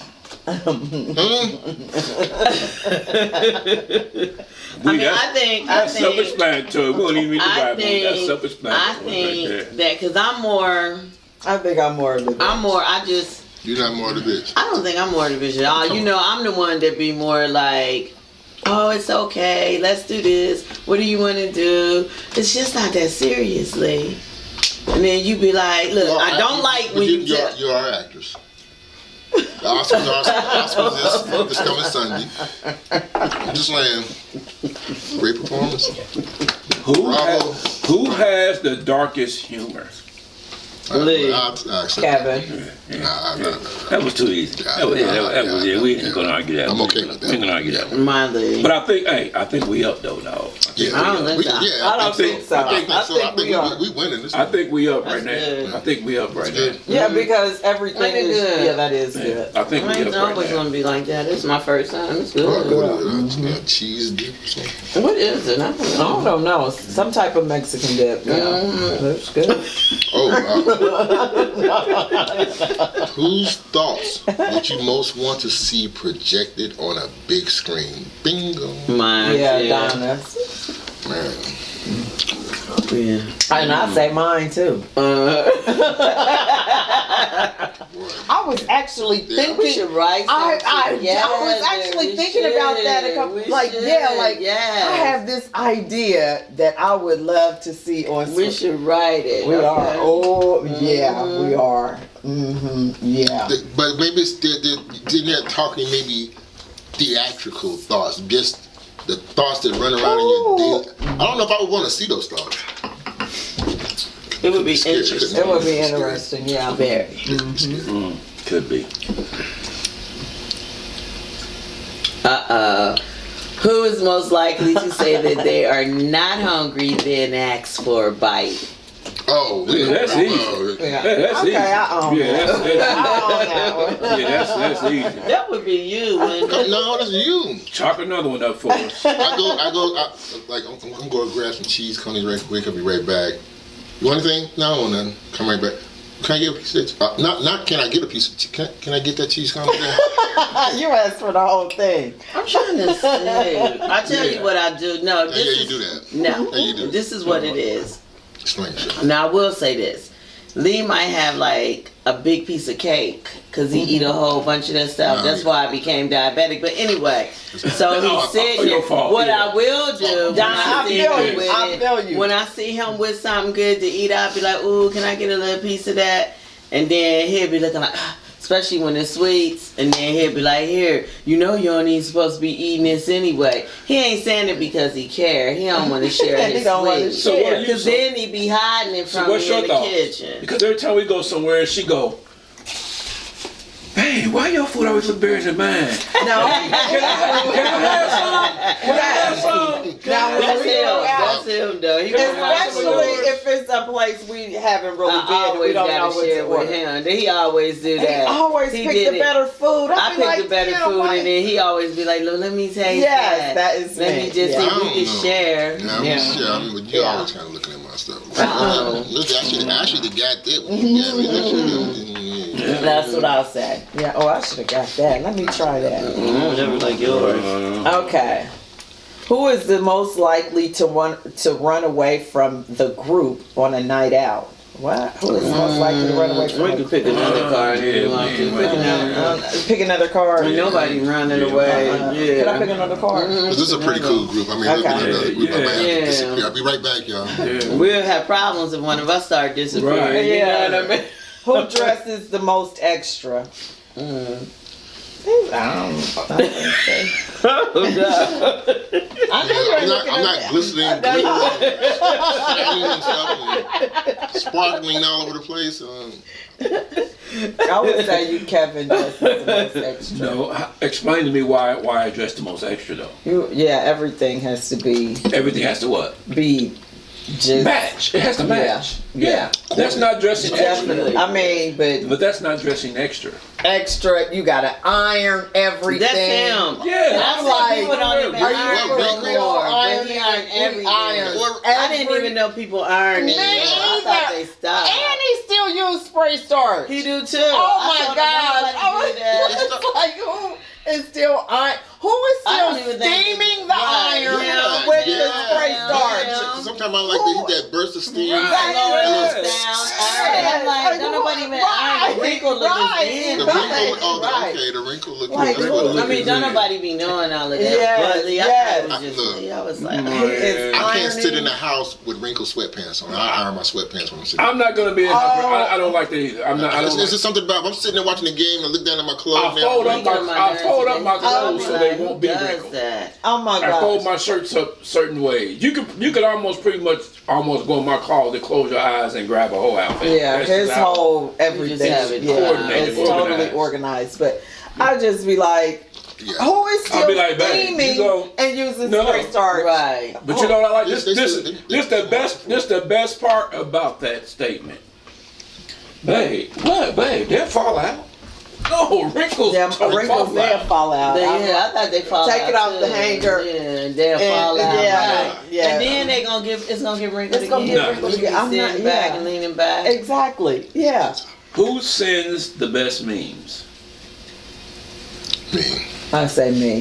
S4: That's self-explanatory. We don't even need to
S2: I
S4: vibe on it. That's
S2: think
S4: self-explanatory.
S2: that because I'm more.
S3: I think I'm more of a bitch.
S1: You're not more the bitch.
S2: I don't think I'm more the bitch at all. You know, I'm the one that be more like, oh, it's okay. Let's do this. What do you want to do? It's just not that seriously. And then you be like, look, I don't like when you tell.
S1: You are actors. The Oscars this coming Sunday. I'm just saying. Great performance. Bravo.
S4: Who has the darkest humor?
S2: Lee.
S3: Kevin.
S4: That was too easy. We ain't gonna argue that.
S1: I'm okay with that.
S4: We ain't gonna argue that one.
S2: My Lee.
S4: But I think we up though, dog.
S1: Yeah,
S2: I don't think so.
S3: I don't think so.
S1: I think
S3: we are.
S1: we winning this
S4: I
S1: one.
S4: think we up right
S2: That's good.
S4: now. I think we up right now.
S1: Good.
S3: Yeah, because everything
S2: Ain't it
S3: is.
S2: good?
S3: Yeah, that is good.
S4: I think we
S2: Mine's
S4: up right
S2: always
S4: now.
S2: gonna be like that. It's my first time. It's
S1: What
S2: good.
S1: is it? Cheese dip or something?
S2: What is it? I don't know.
S3: I don't know. Some type of Mexican dip. Yeah. That's good.
S1: Oh, whose thoughts would you most want to see projected on a big screen? Bingo.
S2: Mine.
S3: Yeah, Donna.
S1: Man.
S2: Yeah.
S3: And I say mine too. I was actually thinking.
S2: We should write
S3: I
S2: something
S3: was actually thinking about that a couple. I have this idea that I would love to see on
S2: We
S3: screen.
S2: should write it.
S3: We
S2: okay?
S3: are. Oh yeah, we are. Yeah.
S1: But maybe they're talking maybe theatrical thoughts, just the thoughts that run around in your daily. I don't know if I would want to see those thoughts.
S2: It would be
S1: Scary.
S2: interesting.
S3: It would be interesting. Yeah.
S2: Very.
S4: Could be.
S2: Who is most likely to say that they are not hungry then ask for a bite?
S1: Oh,
S4: Yeah, that's easy.
S3: Yeah.
S4: That's
S3: Okay,
S4: easy.
S3: I own
S4: Yeah,
S3: that.
S4: that's easy.
S2: That would be you. Wouldn't it?
S1: No, that's you.
S4: Chalk another one up for us.
S1: I'm going to grab some cheese conies right quick. I'll be right back. You want anything? No, I don't want nothing. Come right back. Can I get a piece of not can I get a piece of can I get that cheese coney there?
S3: You asked for the whole thing.
S2: I'm trying to say. I tell you what I do. No, this
S1: Yeah,
S2: is
S1: you do that.
S2: no.
S1: Yeah, you do.
S2: This is what it is.
S1: Explain yourself.
S2: Now I will say this. Lee might have like a big piece of cake because he eat a whole bunch of that stuff.
S1: No,
S2: That's
S1: yeah.
S2: why I became diabetic. But anyway, so he said
S4: your fault,
S2: what
S4: yeah.
S2: I will do. when
S3: I
S2: see
S3: feel
S2: him
S3: you.
S2: with
S3: I
S2: it,
S3: feel you.
S2: When I see him with something good to eat, I'll be like, ooh, can I get a little piece of that? And then he'll be looking like, especially when it's sweets, and then he'll be like, here, you know you ain't even supposed to be eating this anyway. He ain't saying it because he care. He don't want to share
S3: He
S2: his
S3: don't wanna
S2: sweets.
S4: So what are you-
S2: Because then he be hiding it
S4: So
S2: from
S4: what's
S2: me in
S4: your
S2: the
S4: thoughts?
S2: kitchen.
S4: Because every time we go somewhere, she go, hey, why your food always look better than mine?
S3: No.
S4: Can I have some? Can I have some?
S3: Now, when
S2: That's
S3: we
S2: him.
S3: go out,
S2: That's him. him though. He
S3: Especially if it's a place we haven't really been.
S2: I
S3: We
S2: always
S3: don't know
S2: gotta
S3: what
S2: share
S3: to
S2: with
S3: order.
S2: him. He always do that.
S3: He always
S2: He
S3: pick
S2: did
S3: the
S2: it.
S3: better food.
S2: I
S3: be
S2: pick
S3: like,
S2: the better
S3: damn,
S2: food,
S3: why-
S2: and then he always be like, "Let me taste
S3: Yes,
S2: that.
S3: that is
S2: Let
S3: me.
S2: me just
S3: Yeah.
S2: see
S1: I
S2: if we
S1: don't
S2: can
S1: know.
S2: share."
S1: Yeah, I mean, shit, I mean, but you always kind of looking at my stuff. Listen, I should have got that when you got me.
S3: That's what I'll say. Yeah. Oh, I should have got that. Let me try that.
S2: Whatever like yours.
S3: Okay. Who is the most likely to run away from the group on a night out? What? Who is the most likely to run away from?
S2: We can pick another card if you want to.
S3: Pick another card.
S2: Nobody running away.
S3: Can I pick another card?
S1: This is a pretty cool group. I mean, look at another group. I might have to disappear. I'll be right back, y'all.
S2: We'll have problems if one of us start disappearing.
S4: Right.
S2: You know what I mean?
S3: Who dresses the most extra? I
S1: I'm not glistening, shining and stuff, and sparkling all over the place.
S3: I would say you, Kevin, dresses the most extra.
S4: No, explain to me why I dress the most extra though.
S3: Everything has to be
S4: Everything has to what?
S3: just
S4: Match. It has to match.
S3: Yeah.
S4: That's not dressing
S3: definitely.
S4: extra.
S3: I mean,
S4: But that's not dressing extra.
S3: extra. You gotta iron everything.
S2: That's him.
S4: Yeah.
S2: I'm
S3: like,
S2: like, people don't even
S3: are you
S2: iron
S3: for
S2: no
S3: real?
S2: more.
S3: Iron,
S2: But he ironed
S3: he
S2: everything.
S3: irons
S2: I didn't even know people ironed
S3: Me
S2: anymore. I thought they stopped.
S3: And he still use spray starch.
S2: He do too.
S3: Oh
S2: I
S3: my
S2: told him,
S3: gosh!
S2: "Nobody do that."
S3: It's like who is still iron? Who is
S2: I
S3: still
S2: don't even think
S3: steaming the
S2: right,
S3: iron
S2: yeah,
S3: with
S1: yeah,
S3: the spray
S2: yeah,
S3: starch?
S2: yeah.
S1: Sometimes I like to hit that burst of steam.
S2: Lower
S4: Yes.
S2: those down, iron it. I'm like, don't nobody even iron. The wrinkle look
S3: right,
S2: is in.
S1: The wrinkle,
S3: Right.
S1: okay, the wrinkle look
S3: Like,
S1: good.
S3: look,
S2: I mean, don't nobody be knowing all of that.
S3: Yes,
S2: But Lee,
S3: yes.
S2: I thought it was just Lee. I was like,
S3: He is
S1: I can't sit in
S3: ironing.
S1: the house with wrinkled sweatpants on. I iron my sweatpants when I'm sitting.
S4: I'm not gonna be in I don't like that either. I'm not. I don't.
S1: It's just something about I'm sitting there watching the game and I look down at my clothes.
S4: I fold up my clothes so they won't be
S2: does
S4: wrinkled.
S2: that?
S3: Oh my
S4: I fold
S3: god!
S4: my shirts up certain ways. You could almost pretty much go in my closet, close your eyes, and grab a whole outfit.
S3: Yeah,
S4: That's
S3: his
S4: just how-
S3: whole everything.
S2: have it
S3: Yeah,
S4: coordinated,
S3: it's totally
S4: organized.
S3: organized. But I just be like,
S1: Yeah.
S3: who is
S4: I'll
S3: still
S4: be like, babe,
S3: steaming
S4: you go-
S3: and using
S4: No.
S3: spray starch?
S2: Right.
S4: But you know what I like? This
S1: This-
S4: the best part about that statement. Babe, what, babe? They'll fall out. No, wrinkles.
S3: Yeah,
S4: don't
S3: wrinkles
S4: fall
S3: they'll
S4: out.
S3: fall out.
S2: I thought they fall
S3: Take
S2: out
S3: it off the
S2: too.
S3: hanger.
S2: Yeah, they'll fall out.
S3: yeah,
S2: right.
S3: yeah.
S2: And then it's gonna get wrinkled
S3: It's gonna
S2: again.
S3: get wrinkled
S2: You be
S3: again. I'm not-
S2: sitting back
S3: yeah.
S2: and leaning back.
S3: Exactly. Yeah.
S4: Who sends the best memes?
S1: Me.
S3: I say me.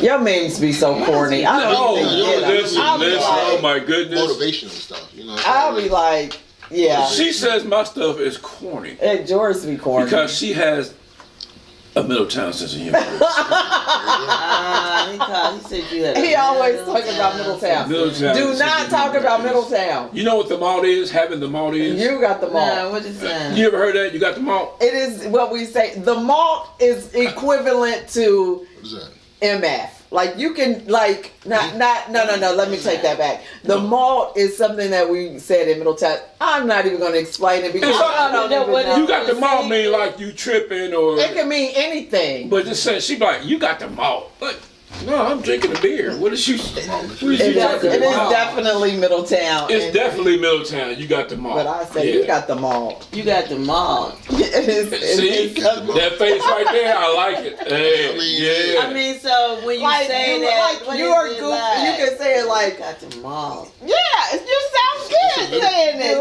S3: Your memes be so corny. I don't
S4: No,
S3: even get 'em.
S4: listen,
S3: I'll be
S4: oh
S3: like,
S4: my goodness.
S1: Motivational stuff, you know.
S3: I'll be like, yeah.
S4: She says my stuff is corny
S3: Hey, George be corny.
S4: because she has a Middletown sense of humor.
S2: He said you had.
S3: He always talking about Middletown.
S4: Middletown
S3: Do
S4: sense
S3: not
S4: of
S3: talk
S4: humor
S3: about
S4: is-
S3: Middletown.
S4: You know what the malt is? Having the malt is?
S3: You got the malt.
S2: Nah, what is that?
S4: You ever heard that? You got the malt?
S3: It is what we say. The malt is equivalent to
S1: What is that?
S3: MF. Like you can no. Let me take that back. The malt is something that we said in Middletown. I'm not even going to explain it because
S4: It's like-
S3: I don't even know.
S4: You got the malt mean like you tripping or.
S3: It can mean anything.
S4: But just saying, she be like, you got the malt. But no, I'm drinking a beer. What is she? What is she
S3: It
S4: talking
S3: is
S4: about?
S3: definitely Middletown.
S4: It's
S3: And-
S4: definitely Middletown. You got the malt.
S3: But I say you got the malt.
S2: You got the mall.
S3: It is.
S4: See that face right there? I like it. Hey,
S1: I mean,
S4: yeah.
S2: I mean, so when you
S3: Like
S2: say
S3: you,
S2: that,
S3: like
S2: what
S3: you
S2: is
S3: are
S2: it
S3: goofy.
S2: like?
S3: You can say it
S2: You
S3: like,
S2: got the mall.
S3: yeah, you sound good saying it.
S2: I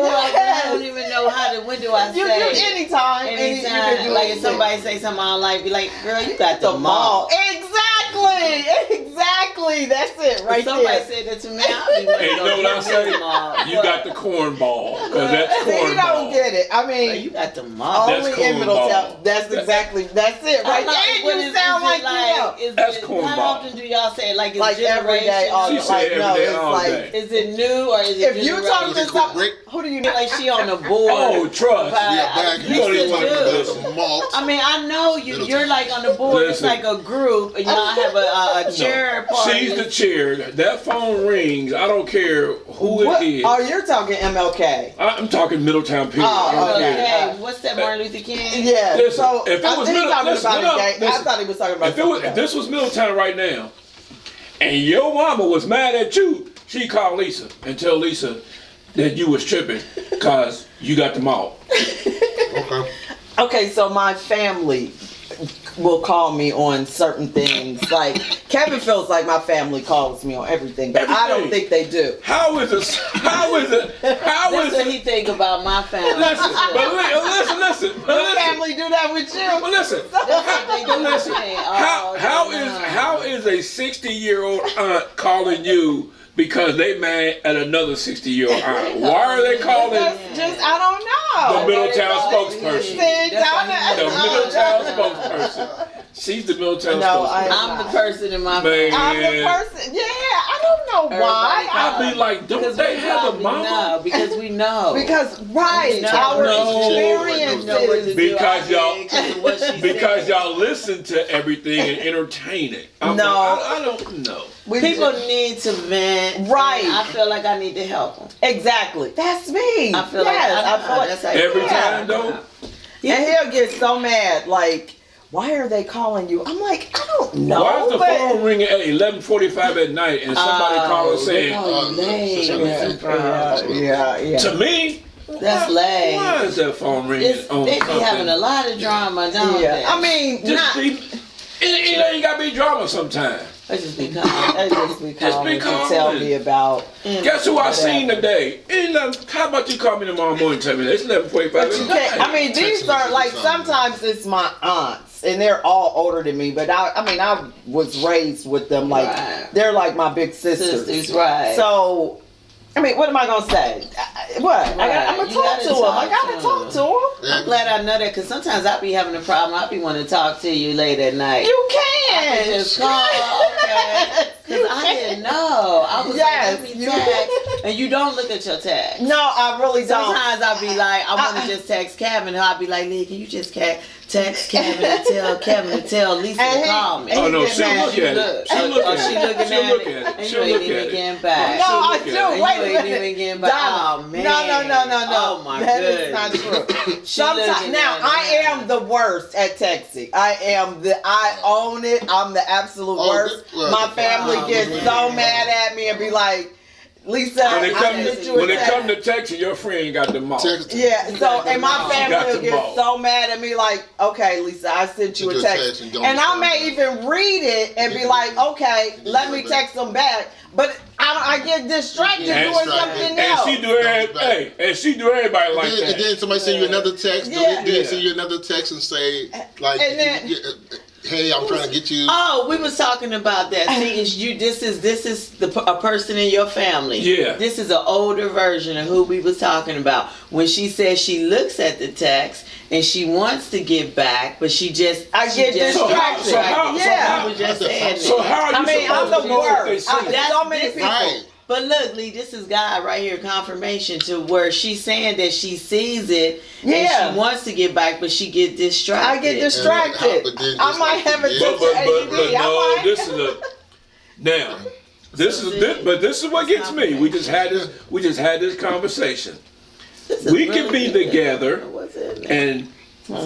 S2: don't
S3: Yes.
S2: even know how to. When do I
S3: You
S2: say?
S3: anytime,
S2: Anytime,
S3: you can do
S2: like if
S3: anything.
S2: somebody say something I don't like, be like, girl, you got the
S3: the
S2: mall.
S3: mall. Exactly. That's it
S2: If
S3: right
S2: somebody
S3: there.
S2: said that to me, I'll be like,
S4: Hey, you know what I say? You got the cornball, because that's
S3: See, you don't
S4: cornball.
S3: get it. I
S2: You
S3: mean,
S2: got the mall.
S4: That's
S3: only in
S4: cornball.
S3: Middletown. That's exactly. That's it right
S2: I'm like,
S3: there.
S2: what
S3: You
S2: is-
S3: sound
S2: is
S3: like
S2: it
S3: you know.
S4: That's
S2: How
S4: cornball.
S2: often do y'all say it? Like it's
S3: Like every day, all
S4: She
S2: generational?
S4: said
S3: like
S4: every
S3: no,
S4: day,
S3: it's
S4: all
S3: like
S4: day.
S2: Is it new or is it
S3: if you talk to
S1: Quick
S3: some,
S1: break.
S3: who do you know?
S2: like she on the board?
S4: Oh, trust.
S1: Yeah, back.
S2: You
S4: don't even
S2: used
S4: wanna
S2: to
S4: do
S2: do.
S4: this.
S1: The malt.
S2: I mean, I know you. You're like on the board. It's
S4: Listen.
S2: like a group, and y'all have a chair party.
S4: She's the chair. That phone rings. I don't care who
S3: What?
S4: it is.
S3: Oh, you're talking MLK.
S4: I'm talking Middletown period.
S3: Oh, okay.
S2: Okay, what's that, Martin Luther King?
S3: Yeah.
S4: Listen,
S3: so
S4: if it
S3: I
S4: was
S3: think
S4: Middle-
S3: talking
S4: listen,
S3: about
S4: no,
S3: a gay. I
S4: listen.
S3: thought he was talking about.
S4: If this was Middletown right now, and your mama was mad at you, She called Lisa and tell Lisa that you was tripping because you got the malt.
S1: Okay.
S3: Okay, so my family will call me on certain things. Like Kevin feels like my family calls me on everything, but I don't think they do.
S4: How is it?
S2: That's what he think about my family.
S4: Listen, but listen.
S3: Your family do that with you?
S4: But listen.
S2: Listen,
S4: How is a 60-year-old aunt calling you because they mad at another 60-year-old aunt? Why are they calling
S3: Just I don't know.
S4: the Middletown spokesperson? The Middletown spokesperson. She's the Middletown spokesperson.
S2: I'm the person in my family.
S3: I'm the person. Yeah, I don't know why.
S4: I'll be like, don't they have a mama?
S2: No, because we know.
S3: Because right,
S4: No.
S3: experiences.
S4: Because y'all listen to everything and entertain it. I don't know.
S2: People need to vent.
S3: Right.
S2: And I feel like I need to help them.
S3: Exactly. That's me.
S2: I feel like that's how
S4: Every time though.
S3: And he'll get so mad, like, why are they calling you? I'm like, I don't know.
S4: Why is the phone ringing at 11:45 at night and somebody calling saying,
S3: yeah.
S4: to me?
S2: That's lame.
S4: Why is that phone ringing on
S2: They be
S4: something?
S2: having a lot of drama, don't they?
S3: I mean,
S4: It ain't gotta be drama sometimes.
S2: They just be calling.
S3: to tell me about.
S4: Guess who I seen today? How about you call me tomorrow morning and tell me that? It's 11:45.
S3: I mean, these are like, sometimes it's my aunts, and they're all older than me, but I was raised with them, like, they're like my big sisters.
S2: Right.
S3: So, I mean, what am I gonna say? What? I'm gonna talk to them. I gotta talk to them.
S2: I'm glad I know that, because sometimes I be having a problem. I be wanting to talk to you late at night.
S3: You can.
S2: I can just call, okay? Because I didn't know. I was like, let me text. And you don't look at your text.
S3: No, I really don't.
S2: Sometimes I'll be like, I want to just text Kevin. I'll be like, Lee, can you just text Kevin and tell Kevin to tell Lisa to call me?
S4: Oh, no, she'll look at it. She'll look at it.
S2: She looking at it. And you ain't even getting back.
S3: No, I do. Wait a minute.
S2: You ain't even getting back. Oh, man.
S3: No.
S2: Oh, my
S3: That
S2: goodness.
S3: is not true. Sometimes, now, I am the worst at texting. I own it. I'm the absolute worst. My family gets so mad at me and be like, Lisa,
S4: when it come to texting, your friend got the mouth.
S3: Yeah, so, and my family will get so mad at me, like, okay, Lisa, I sent you a text. And I may even read it and be like, okay, let me text them back. But I get distracted doing something else.
S4: And she do everybody like that.
S1: And then somebody send you another text. Then send you another text and say, like, hey, I'm trying to get you.
S2: Oh, we was talking about that. See, this is a person in your family.
S4: Yeah.
S2: This is an older version of who we was talking about. When she says she looks at the text and she wants to get back, but she get distracted.
S4: So how are you
S3: I'm the worst.
S2: That's
S3: so many people.
S1: Right.
S2: But look, Lee, this is God right here, confirmation to where she's saying that she sees it and she wants to get back, but she get distracted.
S3: I get distracted. I might have a
S4: But this is what gets me. We just had this conversation. We can be together and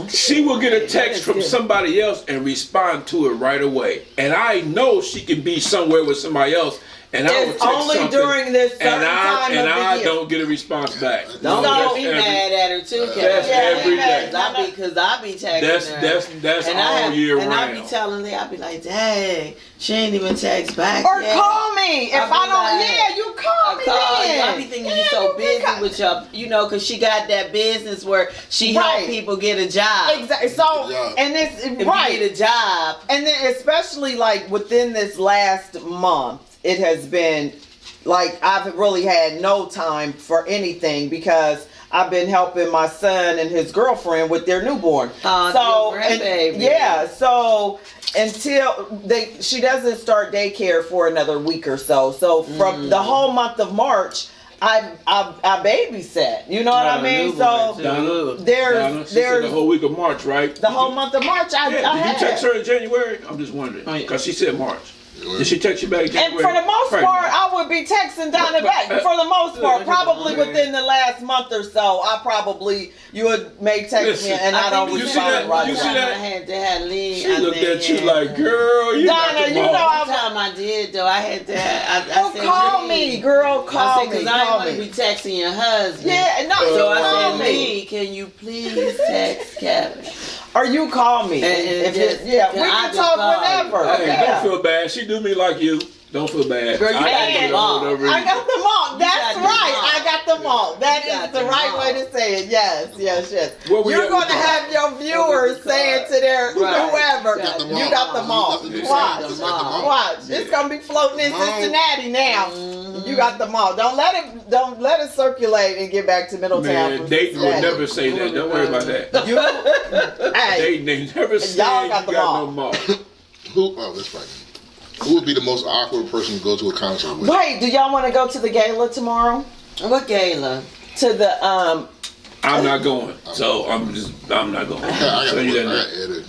S4: she will get a text from somebody else and respond to it right away. And I know she can be somewhere with somebody else. And I will text
S3: only
S4: something,
S3: during this certain time of the
S4: I
S3: year.
S4: don't get a response back.
S2: Don't be mad at her too, Kevin.
S4: That's every day.
S2: Because I be texting her.
S4: That's all year round.
S2: And I be telling her, I be like, dang, she ain't even text back.
S3: Or call me. If I don't, you call me.
S2: I be thinking you so busy with your, because she got that business where she help people get a job.
S3: Exactly. So, and it's
S2: if you get a job.
S3: And then especially like within this last month, it has been like I've really had no time for anything because I've been helping my son and his girlfriend with their newborn. So until she doesn't start daycare for another week or so. So from the whole month of March, I babysat. You know what I mean? So there's
S4: the whole week of March, right?
S3: The whole month of March.
S4: Did you text her in January? I'm just wondering because she said March. Did she text you back in January?
S3: And for the most part, I would be texting down and back. For the most part, probably within the last month or so, you may text me and I don't respond right away.
S4: She looked at you like, girl, you got the
S3: Donna,
S2: One time I did did though. I had that. I said,
S3: call me, girl. Call me.
S2: Because I didn't want to be texting your husband.
S3: Yeah, no.
S2: So I
S3: call
S2: said, Lee, can you please text Kevin?
S3: Or you call me.
S2: And just,
S3: we can talk whenever.
S4: Hey, don't feel bad. She do me like you. Don't feel bad.
S2: Girl, you got
S3: the
S2: mom.
S3: I got the mom. That's right. I got the mom. That is the right way to say it. Yes.
S4: Where we
S3: You're
S4: at
S3: going
S4: with
S3: to
S4: the-
S3: have your viewers saying to their whoever, you got the mom. Watch. It's going to be floating in Cincinnati now. You got the mom. Don't let it circulate and get back to Middletown.
S4: Man, Dayton would never say that. Don't worry about that.
S3: Hey,
S4: Dayton never said
S3: y'all
S4: you
S3: got the
S4: got no
S3: mom.
S4: mom.
S1: That's right. Who would be the most awkward person to go to a concert with?
S3: wait, do y'all want to go to the gala tomorrow?
S2: What gala?
S3: To the
S4: I'm not going. So I'm not going.
S1: I got
S4: Tell you that
S1: to
S4: now.
S1: edit.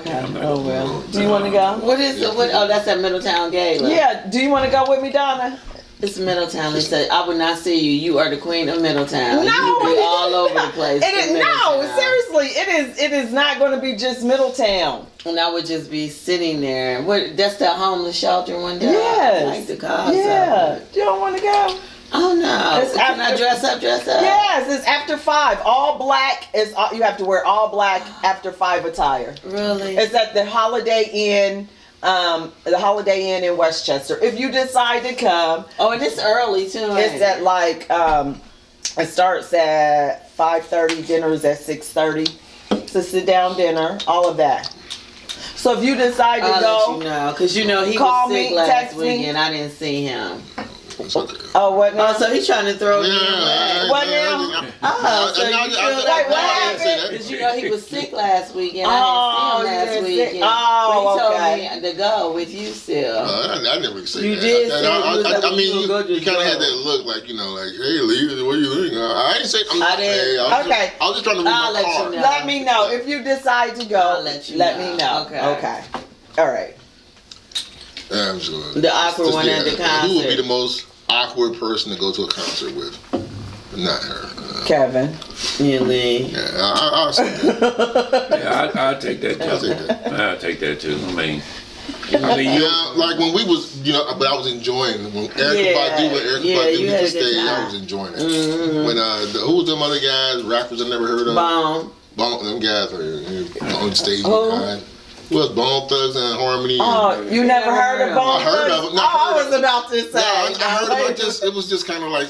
S3: okay.
S4: I'm not
S3: Oh
S4: going.
S3: well. Do you want to go?
S2: What is it? Oh, that's at Middletown Gala.
S3: Yeah. Do you want to go with me, Donna?
S2: It's Middletown. They said, I would not see you. You are the queen of Middletown.
S3: No,
S2: You be all over the place.
S3: It is
S2: in
S3: no,
S2: Middletown.
S3: seriously. It is not going to be just Middletown.
S2: And I would just be sitting there. What? That's the homeless shelter one day.
S3: Yes.
S2: I like the cause
S3: Yeah.
S2: of it.
S3: You don't want to go?
S2: Oh no.
S3: It's
S2: Can I
S3: after-
S2: dress up?
S3: Yes, it's after 5. All black is. You have to wear all black after 5 attire.
S2: Really?
S3: It's at the Holiday Inn. The Holiday Inn in Westchester. If you decide to come,
S2: Oh, and it's early too.
S3: it's
S2: ain't
S3: at like it starts at 5:30. Dinner is at 6:30. It's a sit down dinner. All of that. So if you decide to
S2: I'll
S3: go,
S2: let you know, because you know he
S3: Call
S2: was sick
S3: me,
S2: last
S3: text me.
S2: week and I didn't see him.
S1: It's okay.
S3: oh what now?
S2: Oh, so he's trying to throw me away.
S3: What now?
S2: Oh, so you feel
S3: Wait,
S2: like
S3: what happened?
S2: because you know he was sick last week and
S3: Oh,
S2: I
S3: you
S2: didn't see him
S3: didn't
S2: last
S3: see-
S2: week.
S3: oh,
S2: But
S3: okay.
S2: he told me to go with you still.
S1: I never really said
S2: You
S1: that.
S2: did say you was like,
S1: I mean,
S2: you
S1: you
S2: gonna go
S1: kind of
S2: just
S1: had
S2: go.
S1: that look like, like, hey, Lee, what you think? I didn't say,
S2: I didn't.
S3: Okay.
S1: I was just trying to read
S2: I'll
S1: my
S2: let
S1: card.
S2: you know.
S3: Let me know if you decide to go.
S2: I'll let you
S3: let
S2: know.
S3: me know.
S2: Okay.
S3: All right.
S1: Yeah, I'm just gonna,
S2: The awkward one at the
S1: Who would be
S2: concert.
S1: the most awkward person to go to a concert with? Not her.
S3: Kevin.
S2: Really?
S1: Yeah, I'll say that.
S4: Yeah, I'll take that
S1: I'll
S4: too.
S1: take that.
S4: I'll take that too. I mean,
S1: Yeah, like when we was, but I was enjoying when Erica Badu and Erica
S2: Yeah,
S1: Badu
S2: you
S1: did
S2: had
S1: the
S2: a good
S1: stage. I
S2: time.
S1: was enjoying it. When who was them other guys, rappers I never heard of?
S2: Bomb.
S1: Them guys were on stage
S3: Who?
S1: behind. Who was Bone Thugs and Harmony?
S3: Oh, you never heard of Bone
S1: I heard
S3: Thugs?
S1: of it. No,
S3: Oh, I was about to say.
S1: I heard about it. It was just kind of like,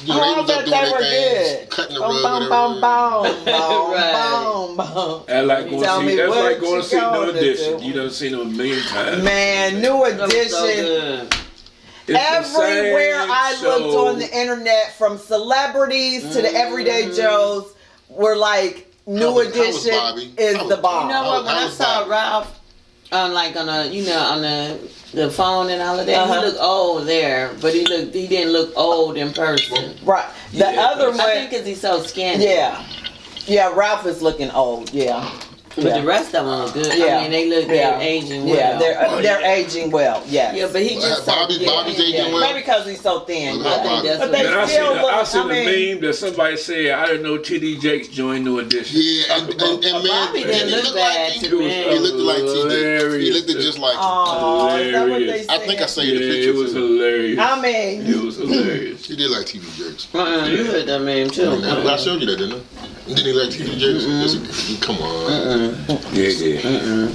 S1: they
S3: I
S1: was
S3: bet
S1: up doing
S3: they
S1: their
S3: were
S1: things,
S3: good.
S1: cutting the
S3: Boom,
S1: rug,
S3: boom,
S1: whatever.
S3: boom, boom, boom,
S2: Right.
S3: boom, boom.
S4: that's like going
S3: Tell
S4: to
S3: me
S4: see. That's
S3: what
S4: like going
S3: you
S4: to see
S3: going
S4: New
S3: to
S4: Edition.
S3: do.
S4: You done seen them a million times.
S3: Man, New
S2: That was so
S3: Edition.
S2: good.
S4: It's the
S3: Everywhere
S4: same
S3: I looked
S4: show.
S3: on the internet, from celebrities to the everyday Joes, were like, New
S1: How was
S3: Edition
S1: Bobby?
S3: is
S1: How was-
S3: the bomb.
S2: You know what? When
S1: How
S2: I
S1: was
S2: saw
S1: Bobby?
S2: Ralph on the phone and all of that,
S3: Uh-huh.
S2: he looked old there, but he didn't look old in person.
S3: Right. The
S4: Yeah,
S3: other
S2: I think
S3: one,
S2: because he's so skinny.
S3: yeah, Ralph is looking old. Yeah.
S2: But the rest of them look good.
S3: Yeah.
S2: I mean, they're aging well.
S3: Yeah, they're aging well. Yes.
S2: Yeah, but he just
S1: Bobby's aging well?
S3: Maybe because he's so thin.
S1: What about
S2: I think
S1: Bobby?
S2: that's
S3: But
S2: what
S3: they
S4: Man, I
S3: still look.
S4: I seen
S3: I mean,
S4: a meme that somebody said, I didn't know TD Jakes joined New Edition.
S1: Yeah, and man,
S2: Bobby didn't
S1: he
S2: look
S1: looked
S2: bad
S1: like
S2: to
S1: he,
S2: me.
S1: he looked like TD. He
S4: Hilarious.
S1: looked just like him.
S3: oh, is that what they
S4: Hilarious.
S3: said?
S1: I think I saw
S4: Yeah,
S1: the picture.
S4: it was hilarious.
S3: I mean,
S4: It was hilarious.
S1: He did like TV Jakes.
S2: You heard that meme too.
S1: I showed you that, didn't I? Didn't he like TV Jakes? Yes, he did. Come on.
S4: Yeah.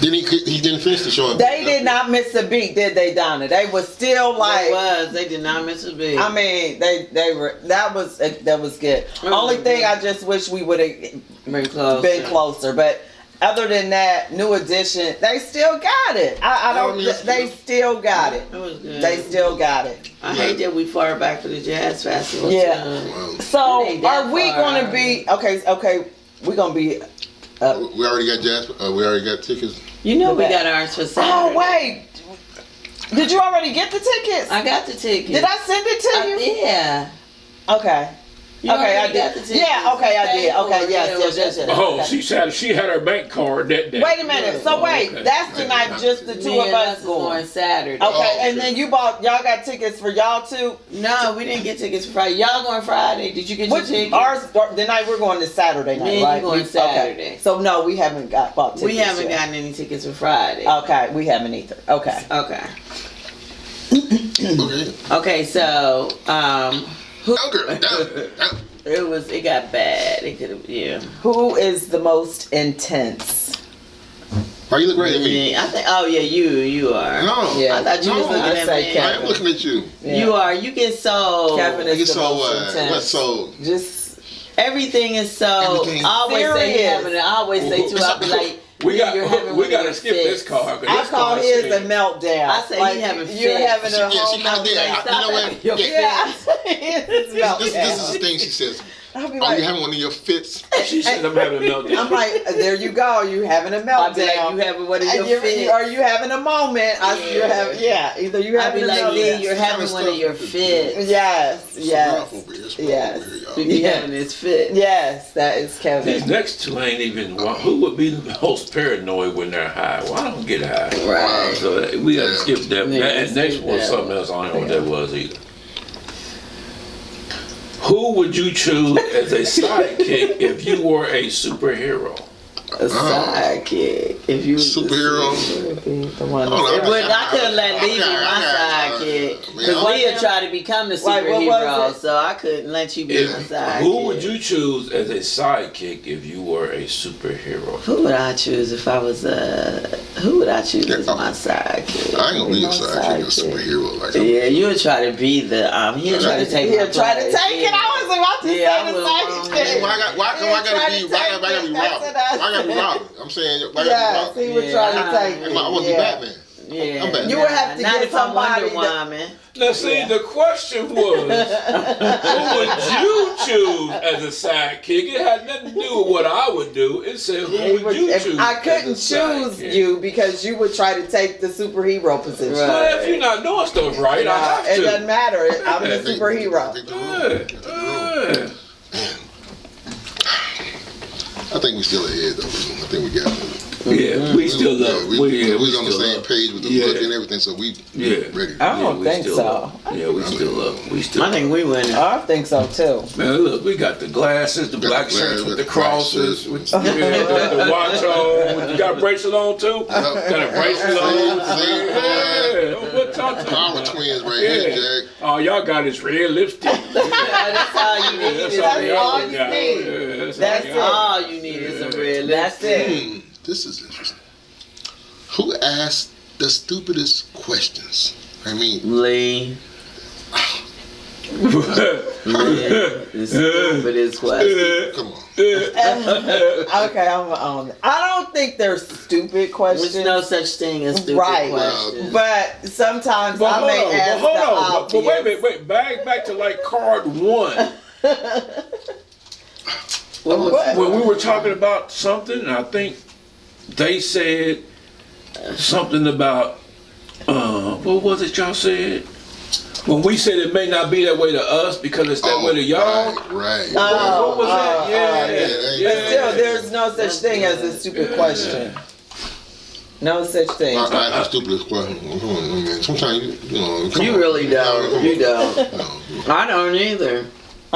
S1: Then he didn't finish the show.
S3: they did not miss a beat, did they, Donna? They was still like.
S2: They did not miss a beat.
S3: I mean, they were. That was good. Only thing I just wish we would have been closer, but. Other than that, New Edition, they still got it. They still got it.
S2: It was good.
S3: They still got it.
S2: I hate that we far back for the jazz festival.
S3: Yeah.
S2: too.
S1: Wow.
S3: So,
S2: It ain't that
S3: are we
S2: far.
S3: going to be okay? We're going to be.
S1: We already got we already got tickets.
S2: You know we
S3: The
S2: got ours for Saturday.
S3: Oh wait, did you already get the tickets?
S2: I got the ticket.
S3: Did I send it to you?
S2: Yeah.
S3: Okay.
S2: You
S3: Okay, I
S2: already got
S3: did.
S2: the tickets.
S3: Yeah, okay, I did. Okay,
S2: Yeah,
S3: yes.
S4: Oh, she had her bank card that day.
S3: Wait a minute. So wait,
S4: okay.
S3: that's the night just the two
S2: Me
S3: of
S2: and
S3: us
S2: is
S3: going.
S2: Saturday.
S3: Okay,
S1: Oh,
S3: and
S1: okay.
S3: then y'all got tickets for y'all too.
S2: No, we didn't get tickets for Friday. Y'all going Friday? Did you get your tickets?
S3: Ours the night we're going is Saturday night,
S2: Me and you
S3: right?
S2: going Saturday.
S3: Okay. So no, we haven't bought tickets.
S2: We haven't
S3: yet.
S2: gotten any tickets for Friday.
S3: Okay, we haven't either. Okay.
S2: Okay.
S1: Okay.
S2: Okay, so
S1: Younger.
S2: it got bad. It could have
S3: Who is the most intense?
S1: Why you look right at me?
S2: Yeah, I think. Oh yeah, you are.
S1: No.
S3: Yeah.
S2: I thought you was
S1: No,
S2: looking
S3: I'd
S2: at
S3: say
S2: me.
S3: Kevin.
S1: I'm looking at you.
S3: Yeah.
S2: You are. You get so.
S3: Kevin
S1: You
S3: is the
S1: so
S3: most intense.
S1: what? So
S3: Just
S2: Everything is so.
S1: Everything.
S2: I always say he
S3: Serious.
S2: having. I always say too. I'll be like,
S4: We got
S2: you're having one of
S4: to
S2: your
S4: skip this
S2: fits.
S4: car. 'cause
S3: I
S4: this
S3: call
S4: car
S3: his a
S4: scared.
S3: meltdown.
S2: I say he having
S3: you're
S2: fits.
S3: having a whole
S1: she kind of did.
S3: meltdown.
S1: You know what?
S2: Your
S1: Yeah.
S3: Yeah, it's a meltdown.
S1: This is the thing she says.
S3: I'll be
S1: Are
S3: like,
S1: you having one of your fits?
S4: She said I'm having a meltdown.
S3: I'm like, there you go. You having a
S2: I'll be like,
S3: meltdown.
S2: you having one of
S3: And
S2: your fits.
S3: Are you having a moment? You're having, either you
S2: I'll
S3: having
S2: be
S3: a
S2: like,
S3: meltdown.
S2: Lee, you're
S1: What kind
S2: having
S1: of
S2: one of
S1: stuff
S2: your
S1: is this?
S2: fits.
S3: Yes, yes,
S1: It's rough over here. It's
S3: yes.
S1: rough over here, y'all.
S2: He
S3: Yeah.
S2: having his fit.
S3: yes. That is
S4: These
S3: Kevin.
S4: next two ain't even. Who would be the most paranoid when they're high? Well, I don't get high.
S2: Right.
S4: So we got to
S1: Yeah.
S4: skip that.
S2: Yeah,
S4: And next
S2: skip
S4: was
S2: that
S4: something
S2: one.
S4: else. I don't know what that was either. Who would you choose as a sidekick if you were a superhero?
S2: A sidekick. If you was a
S1: Superhero.
S3: The one.
S1: Hold on.
S2: But I couldn't let Lee be
S1: Okay,
S2: my
S1: okay.
S2: sidekick.
S1: Man,
S2: Because
S1: I-
S2: Leah tried to become the
S3: Like, what was
S2: superhero,
S3: it?
S2: so I couldn't let you be my sidekick.
S4: Who would you choose as a sidekick if you were a superhero?
S2: Who would I choose if I was who would I choose as my sidekick?
S1: I ain't gonna be
S3: No
S1: a sidekick or
S3: sidekick.
S1: superhero like
S2: Yeah, you would try to be the he'll try to take
S3: He'll
S2: my
S3: try to
S2: place.
S3: take it. I was about to
S2: Yeah, I
S3: say the
S2: will.
S3: same thing.
S1: Why come I gotta be Robin? Why gotta be Robin? I'm saying why gotta
S3: Yes,
S1: be
S3: he
S1: Robin?
S3: would try to
S2: Yeah.
S3: take it.
S1: I want to be Batman.
S2: Yeah,
S1: I'm Batman.
S3: You would have to
S2: not
S3: get
S2: if I'm Wonder
S3: somebody that-
S2: Woman.
S4: Now, see, the question was, who would you choose as a sidekick? It had nothing to do with what I would do. It said, who would you
S3: If
S4: choose?
S3: I couldn't
S4: as a
S3: choose
S4: sidekick?
S3: you because you would try to take the superhero position.
S2: Right.
S4: Well, if you're not doing stuff right, I have
S3: It
S4: to.
S3: doesn't matter. I'm the
S1: I think-
S3: superhero.
S1: I think the rule. I think we still ahead though. I think we got it.
S4: Yeah, we still
S1: Yeah,
S4: up.
S1: we was on the
S4: still
S1: same
S4: up.
S1: page with the
S4: Yeah.
S1: book and everything, so we
S4: Yeah.
S1: ready.
S3: I don't
S4: we
S3: think
S4: still
S3: so.
S4: up. Yeah, we still up. We still
S2: I think we winning.
S3: I think so too.
S4: Man, look, we got the glasses, the
S1: Got
S4: black
S1: the
S4: shirts
S1: glasses,
S4: with the
S1: the
S4: crosses,
S1: crosses.
S4: with the watch on. You got a bracelet on too? Got a bracelet on?
S1: See?
S4: Yeah. What talk to
S1: Power
S4: you?
S1: twins right here, Jack.
S4: All y'all got is red lipstick.
S2: That's all you need.
S4: That's
S2: is
S4: all
S2: red
S4: y'all
S3: you
S4: got.
S3: need.
S4: Yeah,
S3: That's
S4: all y'all
S2: All you need is some red
S3: That's
S2: lipstick.
S3: it.
S1: This is interesting. Who asked the stupidest questions? I mean,
S2: Lee. The stupidest question.
S1: come on.
S3: Okay, I'm on. I don't think they're stupid
S2: There's
S3: questions,
S2: no such thing as stupid
S3: Right.
S2: questions.
S3: but sometimes
S4: But
S3: I
S4: hold
S3: may
S4: on,
S3: ask
S4: but hold
S3: the
S4: on. But
S3: obvious.
S4: wait a minute, wait. Back to like card one.
S3: What?
S4: When we were talking about something, and I think they said something about what was it y'all said? When we said it may not be that way to us because it's that way to y'all.
S1: Right.
S4: What was that? Yeah.
S3: But still, there's no such thing as a stupid question. No such thing.
S1: I ask the stupidest question. Sometimes you know. come
S2: You
S1: on.
S2: really don't. You don't.
S1: No.
S2: I don't either.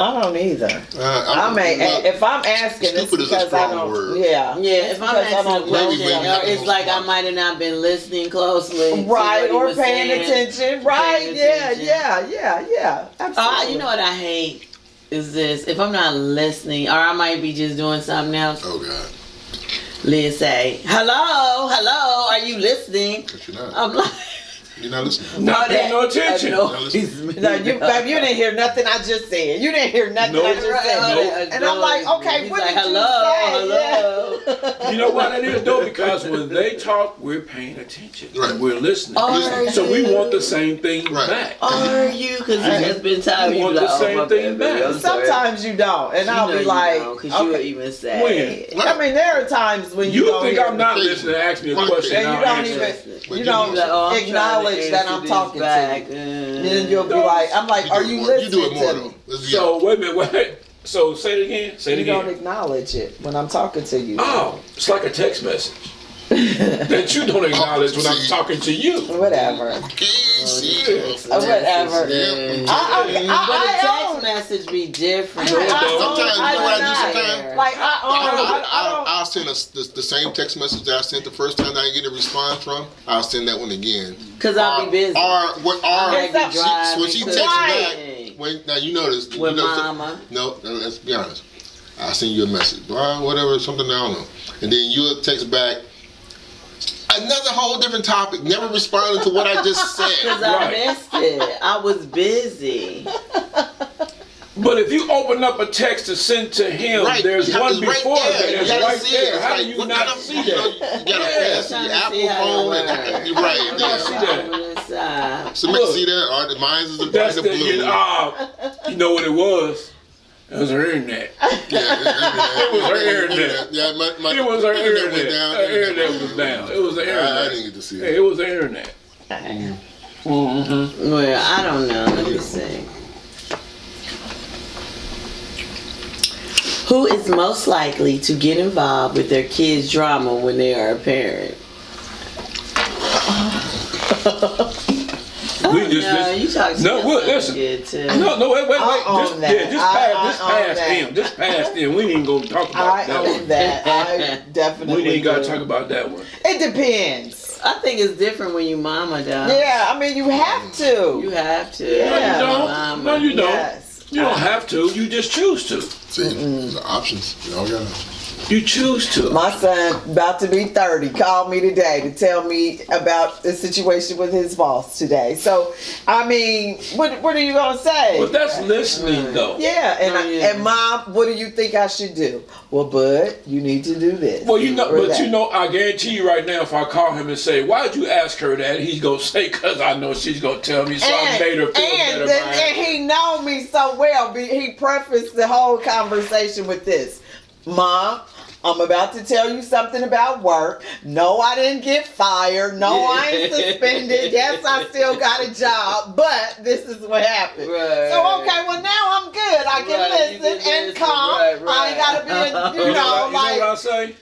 S3: I don't either. I may,
S1: well,
S3: if I'm asking, it's
S1: stupid is a
S3: because I
S1: strong
S3: don't.
S1: word.
S3: Yeah.
S2: Yeah, if I'm
S3: Because I
S2: asking a
S3: don't
S2: question,
S1: maybe not the
S2: it's
S1: most
S2: like I
S1: smart.
S2: might have not been listening closely. to
S3: Right,
S2: what he
S3: or
S2: was
S3: paying
S2: saying.
S3: attention. Right,
S2: Paying
S3: yeah,
S2: attention.
S3: yeah. Absolutely.
S2: You know what I hate is this. If I'm not listening, or I might be just doing something else,
S1: Oh God.
S2: Liz say, hello, are you listening?
S1: But you're not.
S2: I'm like,
S1: You're not listening.
S4: Not paying no attention.
S2: No,
S1: Now listen.
S3: No, you, baby, you didn't hear nothing I just said. You didn't hear nothing I just said. And I'm like, okay,
S2: He's
S3: what
S2: like,
S3: did
S2: hello.
S3: you say?
S4: You know what that is though? Because when they talk, we're paying attention.
S1: Right.
S4: And we're listening.
S2: Are
S4: So we
S2: you-
S4: want the same thing
S1: Right.
S4: back.
S2: Are you? Because it has been time.
S4: You
S2: You
S4: want
S2: be like,
S4: the
S2: oh,
S4: same
S2: my
S4: thing
S2: bad, baby,
S4: back.
S2: I'm sorry.
S3: Sometimes you don't, and I'll be like,
S2: because you will
S3: okay.
S2: even say,
S1: When?
S3: I mean, there are times when you
S4: You
S3: don't
S4: think
S3: hear
S4: I'm not
S1: Occasion.
S4: listening to ask me a
S1: One
S4: question
S3: and
S4: and
S3: you
S4: I'll
S3: don't
S4: answer.
S3: even,
S1: But
S3: you
S1: you
S3: don't
S1: do.
S2: like, oh, I'm trying to
S3: acknowledge that
S2: answer
S3: I'm
S2: this
S3: talking to
S2: back.
S3: you. And then you'll be like, I'm like, are you
S1: You do it
S3: listening
S1: more
S3: to
S1: though.
S3: me?
S1: Let's be
S4: So wait a minute, wait. So say it again. Say it
S3: You
S4: again.
S3: don't acknowledge it when I'm talking to you.
S4: Oh, it's like a text message that you don't acknowledge when I'm talking to you.
S3: Whatever. Whatever.
S2: But a text message be different.
S1: Sometimes, you know what I do sometimes?
S3: Like,
S1: I'll send the same text message that I sent the first time that I get a response from. I'll send that one again.
S2: Because I'll be busy.
S1: When she texts back, now you notice.
S2: With mama.
S1: No, let's be honest. I'll send you a message. Whatever, something I don't know. And then you'll text back. Another whole different topic. Never responded to what I just said.
S2: Because I missed it. I was busy.
S4: But if you open up a text to send to him, there's one before that is right there. How do you not see that?
S1: You gotta your Apple phone and you're right.
S4: I don't see that.
S1: Somebody see that? Or the mine is the blue.
S4: You know what it was? It was her internet. It was her internet. It was her internet. Her internet was down. It was the internet.
S1: I didn't get to see it.
S4: It was the internet.
S2: Well, I don't know. Let me see. Who is most likely to get involved with their kids' drama when they are a parent? You talk
S4: listen.
S2: Good too.
S4: No, wait. Just pass them. We ain't gonna talk about that one.
S3: I own that. I definitely
S4: We ain't gotta talk about that one.
S3: It depends.
S2: I think it's different when you mama does.
S3: Yeah, I mean, you have to.
S2: You have to.
S3: Yeah.
S4: No, you don't.
S3: Yes.
S4: You don't have to. You just choose to.
S1: See, the options.
S4: You choose to.
S3: My son, about to be 30, called me today to tell me about the situation with his boss today. So, I mean, what are you going to say?
S4: But that's listening, though.
S3: Yeah, and Mom, what do you think I should do? Well, Bud, you need to do this.
S4: Well, I guarantee you right now, if I call him and say, why'd you ask her that? He's going to say, because I know she's going to tell me, so I made her feel better.
S3: And he know me so well. He prefaced the whole conversation with this. Mom, I'm about to tell you something about work. No, I didn't get fired. No, I ain't suspended. Yes, I still got a job. But this is what happened.
S2: Right.
S3: So, okay, well, now I'm good. I can listen and calm.
S2: Right.
S3: I ain't got to be,
S4: You know what I say?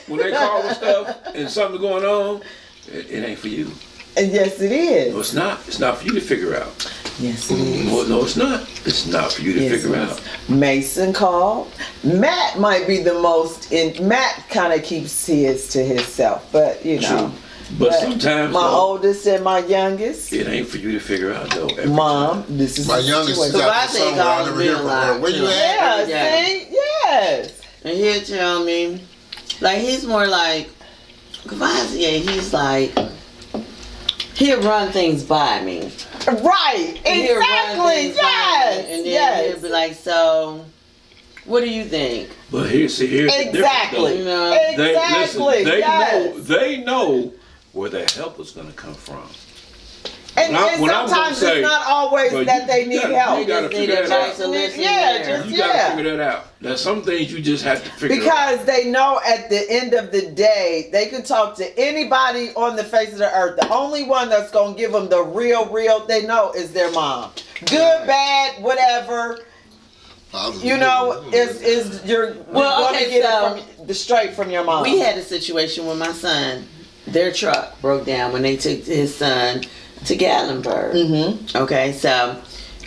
S4: When they call with stuff and something's going on, it ain't for you.
S3: And yes, it is.
S4: No, it's not. It's not for you to figure out.
S3: Yes, it is.
S4: No, it's not. It's not for you to figure out.
S3: Mason called. Matt might be the most. Matt kind of keeps his to himself, but you know.
S4: True. But sometimes
S3: my oldest and my youngest.
S4: It ain't for you to figure out though.
S3: Mom, this is
S1: my youngest. Is out there somewhere I never hear from her. Where you at?
S3: Yeah, see, yes.
S2: And he'll tell me, like he's more like, Cavassier, he's like, he'll run things by me.
S3: Right, exactly, yes.
S2: And then he'll be like, so, what do you think?
S4: But here's
S3: exactly.
S2: You know?
S3: Exactly,
S4: they know where their help is going to come from.
S3: And sometimes it's not always that they need help.
S4: You gotta figure that out. You gotta figure that out. There's some things you just have to figure out.
S3: Because they know at the end of the day, they can talk to anybody on the face of the earth. The only one that's going to give them the real they know is their mom. Good, bad, whatever. You know, you're going to get it straight from your mom.
S2: We had a situation with my son. Their truck broke down when they took his son to Gatlinburg. Mm-hmm. Okay, so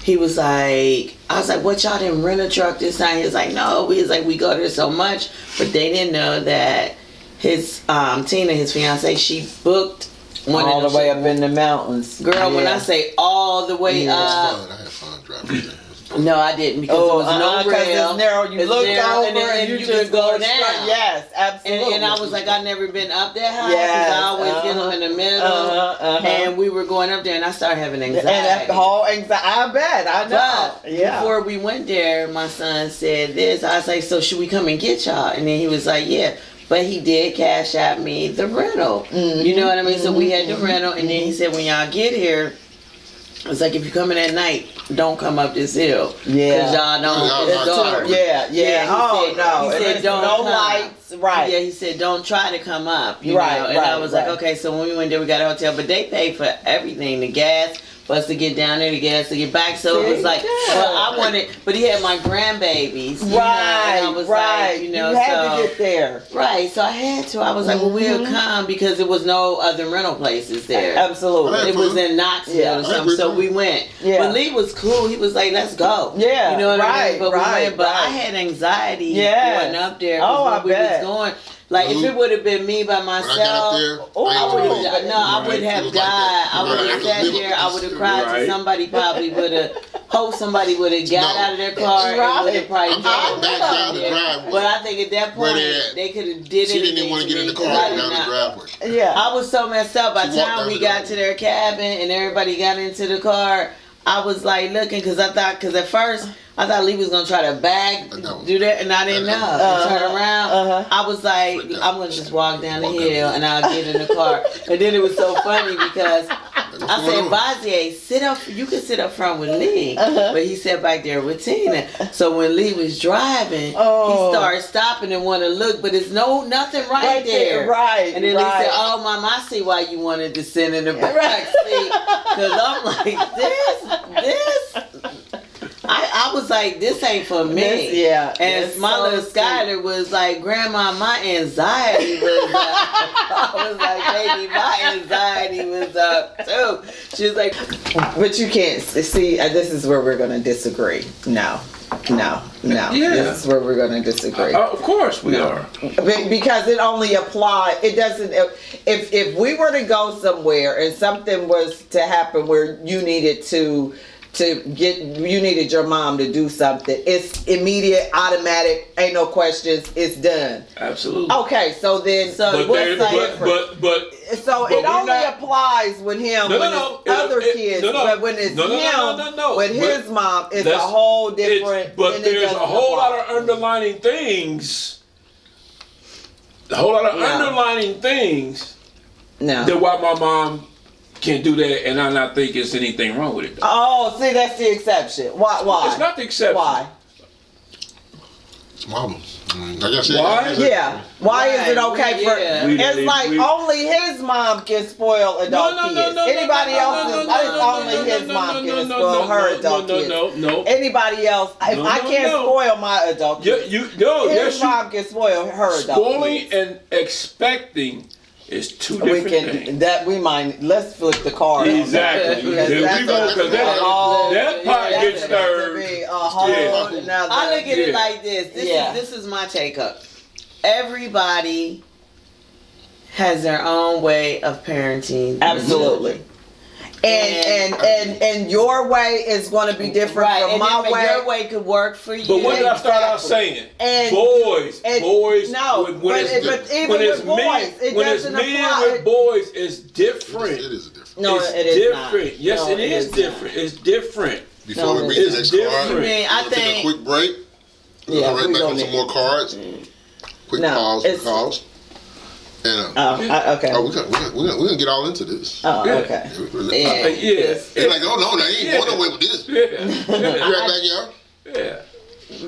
S2: he was like, I was like, what, y'all didn't rent a truck this time? He was like, no. He was like, we go there so much. But they didn't know that his Tina, his fiance, she booked one
S3: all the way up in the mountains.
S2: Girl, when I say all the way up.
S1: I had fun driving there.
S2: No, I didn't, because there was no rail.
S3: It's narrow. You look over
S2: and you just go down.
S3: Yes, absolutely.
S2: And I was like, I've never been up that high, because I always get them in the middle. And we were going up there, and I started having anxiety.
S3: And that whole anxiety, I bet, I know.
S2: But before we went there, my son said this. I was like, so should we come and get y'all? And then he was like, yeah. But he did cash out me the rental. Mm-hmm. You know what I mean? So we had the rental, and then he said, when y'all get here, it's like, if you come in at night, don't come up this hill. Yeah. Because y'all don't, it's dark.
S3: Yeah.
S2: He said, don't
S3: no
S2: come.
S3: Lights. Right.
S2: Yeah, he said, don't try to come up. You know? And I was like, okay, so when we went there, we got a hotel, but they paid for everything, the gas, for us to get down there to get us to get back. So it was like, well, I wanted, but he had my grandbabies. You know, and I was like, you know,
S3: had to get there.
S2: Right, so I had to. I was like, well, we'll come because there was no other rental places there.
S3: Absolutely.
S2: It was in Knoxville or something, so we went.
S3: Yeah.
S2: But Lee was cool. He was like, let's go.
S3: Yeah,
S2: you know what I mean? But we
S3: right,
S2: went. But I had anxiety going up there because we was going. Like if it would have been me by myself, I would have died. I would have sat there. I would have cried. To somebody probably would have. Hope somebody would have got out of their car and would have probably got
S1: down the driveway.
S2: But I think at that point they could have did it.
S1: She didn't even want to get in the car down the driveway.
S3: Yeah,
S2: I was so messed up. By the time we got to their cabin and everybody got into the car, I was like looking because at first I thought Lee was gonna try to do that, and I didn't know. Turn around. I was like, I'm gonna just walk down the hill and I'll get in the car. And then it was so funny because I said, Vazier, sit up. You can sit up front with Lee, but he sat back there with Tina. So when Lee was driving, he started stopping and want to look, but there's nothing right there.
S3: Right.
S2: And then Lee said, "Oh, Mom, I see why you wanted to sit in the back seat because I'm like this." I was like, this ain't for me. And my little Skylar was like, Grandma, my anxiety was up. I was like, baby, my anxiety was up too. She was like,
S3: but you can't see. This is where we're going to disagree. No. Yeah. This is where we're going to disagree.
S4: Of course we are.
S3: Because it only applies. It doesn't. If we were to go somewhere and something was to happen where you needed you needed your mom to do something, it's immediate, automatic, ain't no questions, it's done.
S4: Absolutely.
S3: Okay, so then it only applies with him other kids, but when it's him with his mom, it's a whole different.
S4: But there's a whole lot of underlining things. That why my mom can't do that, and I not think there's anything wrong with it.
S3: Oh, see, that's the exception. Why?
S4: It's not the exception.
S3: Why?
S1: It's mama. Like I said,
S4: why?
S3: Yeah. Why is it okay for? It's like only his mom can spoil adult kids. Anybody else's, only his mom can spoil her adult kids.
S4: No.
S3: Anybody else, if I can't spoil my adult kids, his mom can spoil her adult
S4: kids. Spoiling and expecting is two different things.
S3: Let's flip the card.
S4: Exactly. That pot gets stirred.
S2: I look at it like this. This is my take up. Everybody has their own way of parenting.
S3: Absolutely. And your way is going to be different from my way.
S2: Your way could work for you.
S4: But what did I start out saying? Boys.
S3: No, but even with boys, it doesn't apply.
S4: With boys, it's different.
S1: It is different.
S3: No, it is
S4: different.
S3: Not.
S4: Yes, it is different. It's different.
S1: Before we read the next card,
S2: I think
S1: take a quick break. Right back on some more cards. Quick pause for calls. And,
S3: okay.
S1: We're gonna get all into this.
S3: Okay.
S1: They're like, oh no, they ain't going away with this. You right back, y'all?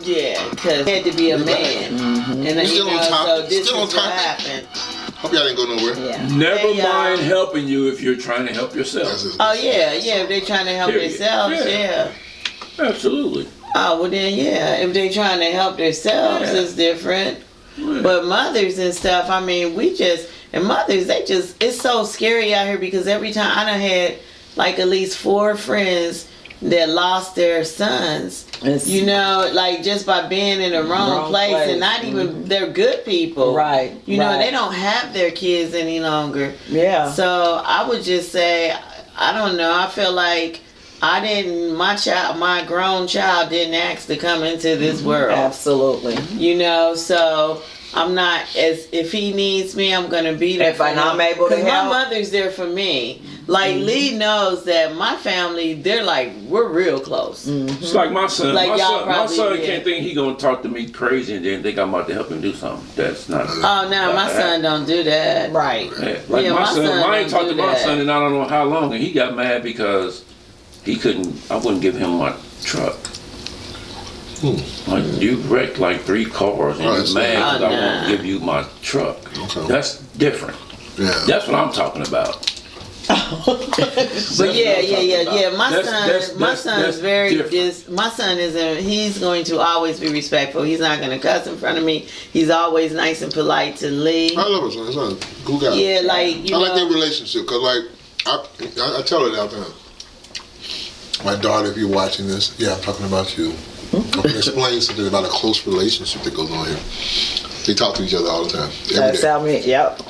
S2: Yeah, because he had to be a man. And
S1: still on top.
S2: So this
S1: Still on
S2: is
S1: top.
S2: what happened.
S1: Hope y'all didn't go nowhere.
S4: Never mind helping you if you're trying to help yourself.
S2: If they're trying to help themselves,
S4: Absolutely.
S2: Oh, well then, if they're trying to help themselves, it's different. Yeah. But mothers and stuff, I mean, mothers, it's so scary out here because every time I done had like at least 4 friends that lost their sons, like just by being in the wrong place and not even, they're good people.
S3: Right.
S2: You know, they don't have their kids any longer.
S3: Yeah. So
S2: I would just say, I don't know, I feel like my grown child didn't ask to come into this world.
S3: Absolutely.
S2: So I'm not, if he needs me, I'm going to be there.
S3: If I'm able to help.
S2: Because my mother's there for me. Like, Lee knows that my family, they're like, we're real close.
S4: It's like my son.
S2: Like
S4: my son can't think he going to talk to me crazy and then think I'm about to help him do something. That's not.
S2: Oh, no, my son don't do that.
S3: Right.
S4: Yeah, like my son, I ain't talked to my son in I don't know how long, and he got mad because I wouldn't give him my truck. Like, you wrecked like 3 cars and you're mad because I won't give you my truck. Okay. That's different.
S1: Yeah.
S4: That's what I'm talking about.
S2: But yeah. My son is very
S4: different.
S2: my son isn't. He's going to always be respectful. He's not going to cuss in front of me. He's always nice and polite to Lee.
S1: I love his son. He's a cool guy.
S2: Yeah, like
S1: I like their relationship because, like, I tell her that all the time. My daughter, if you're watching this, yeah, I'm talking about you. I'm going to explain something about a close relationship that goes on here. They talk to each other all the time.
S3: That's how me. Yep.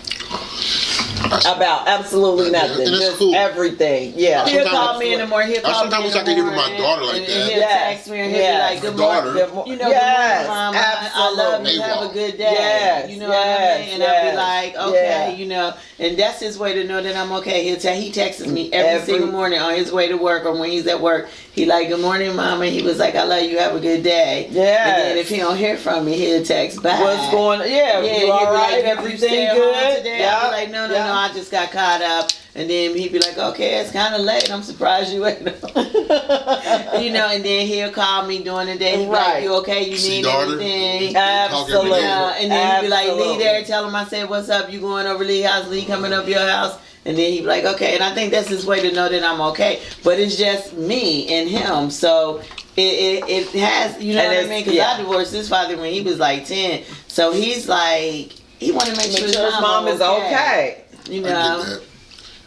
S3: About absolutely nothing.
S1: And it's
S3: Just
S1: cool.
S3: everything. Yeah.
S2: He'll call me in the morning. He'll call me
S1: sometimes
S2: in the
S1: I can hear from my
S2: morning,
S1: daughter like
S2: and
S1: that.
S2: he'll text me and he'll be like, "Good morning,
S1: Daughter.
S2: good morning, Mama.
S3: Absolutely.
S2: I love you. Have a good day."
S3: Yes,
S2: You know what I mean? And I'll be like, "Okay,"
S3: yeah.
S2: And that's his way to know that I'm okay. He texts me every single morning on his way to work or when he's at work. He like, "Good morning, Mama." He was like, "I love you. Have a good day."
S3: Yeah.
S2: And then if he don't hear from me, he'll text back.
S3: What's going on? Yeah.
S2: Yeah,
S3: You all
S2: he'd be
S3: right?
S2: like,
S3: Everything good?
S2: today? I'd be like, no, I just got caught up. And then he'd be like, okay, it's kind of late. I'm surprised you ain't and then he'll call me during the day. He'd be like, you okay? You need anything?
S3: Absolutely.
S2: And then he'd be like, Lee there. Tell him I said, what's up? You going over Lee's house? Lee coming up your house? And then he'd be like, okay. And I think that's his way to know that I'm okay. But it's just me and him. So it has, you know what I mean? Because I divorced his father when he was like 10. So he's like, he want to make sure his mom is okay. You know?
S1: I get that.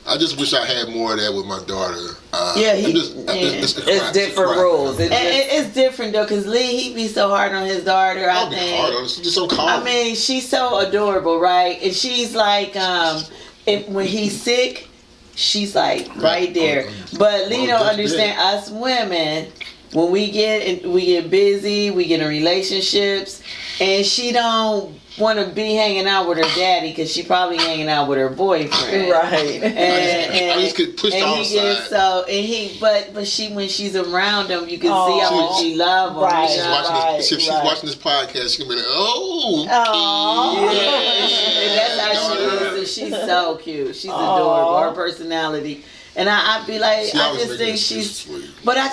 S1: I just wish I had more of that with my daughter.
S3: It's different rules.
S2: It's different though, because Lee, he be so hard on his daughter. I think.
S1: Hard on her. She's just so calm.
S2: I mean, she's so adorable, right? And she's like, when he's sick, she's like right there. But Lee don't understand us women. When we get busy, we get in relationships, and she don't want to be hanging out with her daddy because she probably hanging out with her boyfriend,
S3: right?
S2: And
S1: I just get pushed
S2: and he gets so but she when she's around him, you can see how much she love him.
S3: Right,
S1: if she's watching this podcast, she's gonna be like, oh,
S2: and that's how she is. And she's so cute. She's adorable. Her personality. And I'd be like, I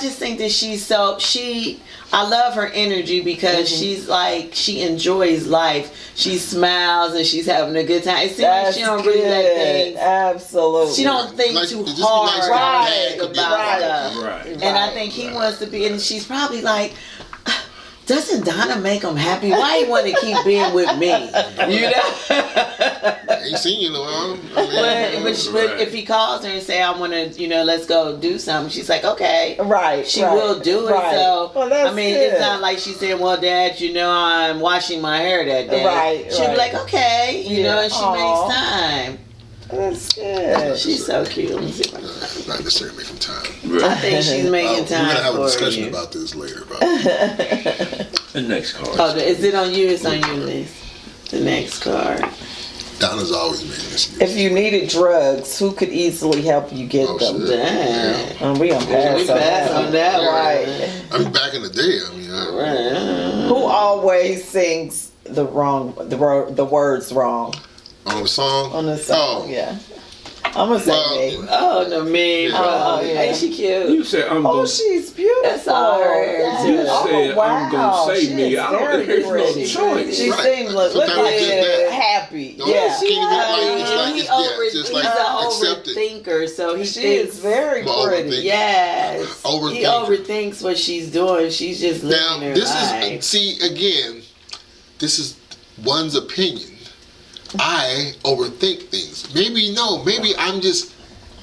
S2: just think that I love her energy because she's like, she enjoys life. She smiles and she's having a good time. It seems like she don't really let things.
S3: Absolutely.
S2: She don't think too hard about stuff.
S4: Right.
S2: And I think he wants to be, and she's probably like, doesn't Donna make him happy? Why he want to keep being with me? You know?
S1: I ain't seen you in a while.
S2: But if he calls her and say, I want to, let's go do something, she's like, okay.
S3: Right.
S2: She will do it.
S3: Right.
S2: So,
S3: well,
S2: it's not like she said, well, Dad, I'm washing my hair that day.
S3: Right.
S2: She'll be like, okay. And she makes time.
S3: That's good.
S2: She's so cute. Let me see if I can
S1: not necessarily making time.
S4: Right.
S2: I think she's making time.
S1: We're gonna have a discussion
S2: you.
S1: about this later.
S4: The next card.
S2: Oh, is it on you? It's on you, Liz. The next card.
S1: Donna's always making this.
S3: If you needed drugs, who could easily help you get them?
S2: Damn.
S3: We gonna pass
S2: on that.
S3: Right.
S1: I mean, back in the day,
S3: Who always sings the words wrong?
S1: On the song?
S3: On the song, yeah. I'm gonna say me.
S2: Oh, no, me, bro.
S3: Yeah.
S2: Ain't she cute?
S4: You said I'm gonna.
S3: Oh, she's beautiful.
S2: That's all her.
S4: You said I'm gonna say
S3: She
S4: me.
S3: is
S4: I don't
S3: very
S4: think there's
S3: pretty.
S4: no choice.
S3: She
S1: Right.
S3: seems look
S1: Sometimes it's just
S3: at
S1: that.
S3: happy.
S1: No,
S3: Yeah,
S1: she can't
S2: He's
S1: just like
S2: an
S1: accept it.
S2: overthinker, so he
S3: she
S2: thinks.
S3: is very pretty.
S2: Yes.
S1: Overthinker.
S2: He overthinks what she's doing. She's just
S1: Now,
S2: living her
S1: this
S2: life.
S1: this is one's opinion. I overthink things. Maybe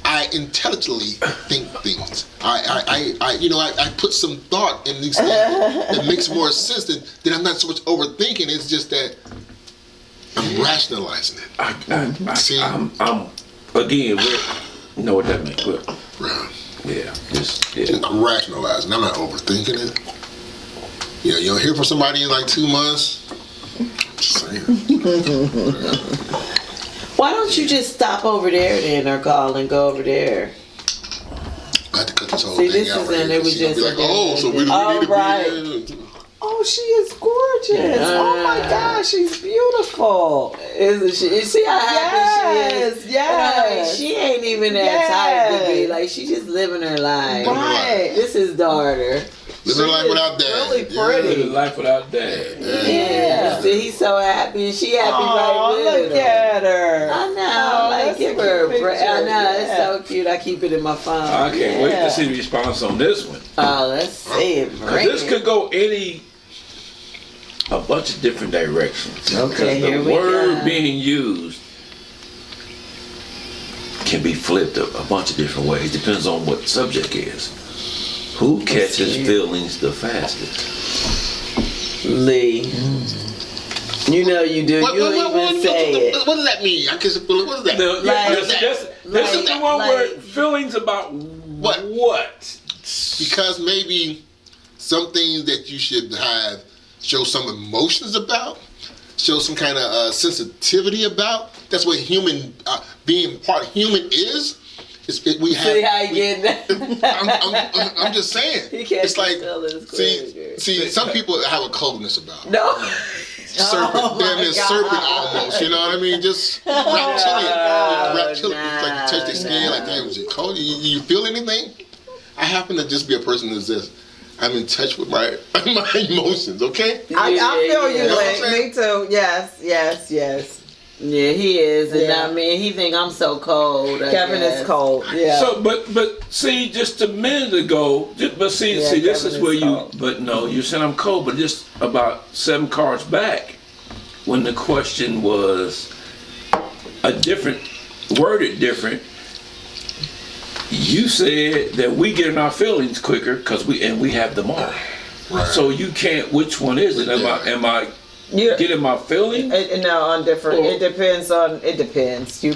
S1: I intelligently think things. I put some thought in these things that makes more sense than I'm not so much overthinking. It's just that I'm rationalizing it. See?
S4: I'm again. You know what that means? But,
S1: yeah. I'm rationalizing. I'm not overthinking it. You don't hear from somebody in like 2 months. Just saying.
S2: Why don't you just stop over there then, or call and go over there?
S1: I had to cut this whole
S2: See,
S1: thing
S2: this
S1: out
S2: is
S1: right
S2: in,
S1: here.
S2: it was
S1: She's gonna
S2: just
S1: be like, so we need to
S3: right.
S1: be.
S3: Oh, she is gorgeous. Oh my gosh, she's beautiful.
S2: Isn't she? You see how happy she is?
S3: Yes.
S2: She ain't even that type to be. Like, she just living her life.
S3: Right.
S2: This is daughter.
S1: Living a life without dad.
S3: Really pretty.
S4: Living life without dad.
S2: Yeah. See, he's so happy, and she happy right with
S3: Look
S2: him.
S3: at her.
S2: I know,
S3: Oh,
S2: like
S3: that's
S2: give
S3: a
S2: her a
S3: cute
S2: break. I
S3: picture.
S2: know, it's
S3: Yeah.
S2: so cute. I keep it in my phone.
S4: I can't wait
S3: Yeah.
S4: to see the response on this one.
S2: Oh, let's see it.
S4: 'Cause
S2: Bring
S4: this
S2: it.
S4: could go a bunch of different directions.
S2: Okay,
S4: Because
S2: here
S4: the
S2: we
S4: word
S2: go.
S4: being used can be flipped a bunch of different ways. Depends on what the subject is. Who catches feelings the fastest?
S2: Lee. You know you do. You even say it.
S1: What does that mean? I guess what does that?
S4: No,
S2: Like-
S4: this is the one word.
S2: like-
S4: Feelings about
S1: What?
S4: What?
S1: Because maybe some things that you should show some emotions about, show some kind of sensitivity about. That's what being part human is. We have.
S2: See how you getting that?
S1: I'm just saying.
S2: He can't
S1: It's like
S2: tell his
S1: see,
S2: crazy.
S1: some people have a coldness about.
S2: No.
S1: Serpent,
S3: Oh
S1: damn
S3: my
S1: near
S3: God.
S1: serpent almost. You know what I mean? Just reptilian, like touch their skin, like damn, is it cold? You feel anything? I happen to just be a person who's just. I'm in touch with my emotions. Okay.
S3: I feel you,
S2: yeah.
S1: You know what I'm
S3: Lee.
S1: saying?
S3: Me too. Yes.
S2: Yeah, he is, and
S3: Yeah.
S2: I mean, he think I'm so cold. I
S3: Kevin
S2: guess.
S3: is cold. Yeah.
S4: So, but see, just a minute ago, this
S3: Yeah,
S4: is
S3: Kevin
S4: where
S3: is
S4: you.
S3: cold.
S4: But no, you said I'm cold. But just about 7 cards back, when the question was worded different, you said that we get in our feelings quicker because we have them all.
S1: Right.
S4: So you can't. Which one is it? Am I
S3: You-
S4: getting my feelings?
S3: No, on different.
S4: Or-
S3: It depends. You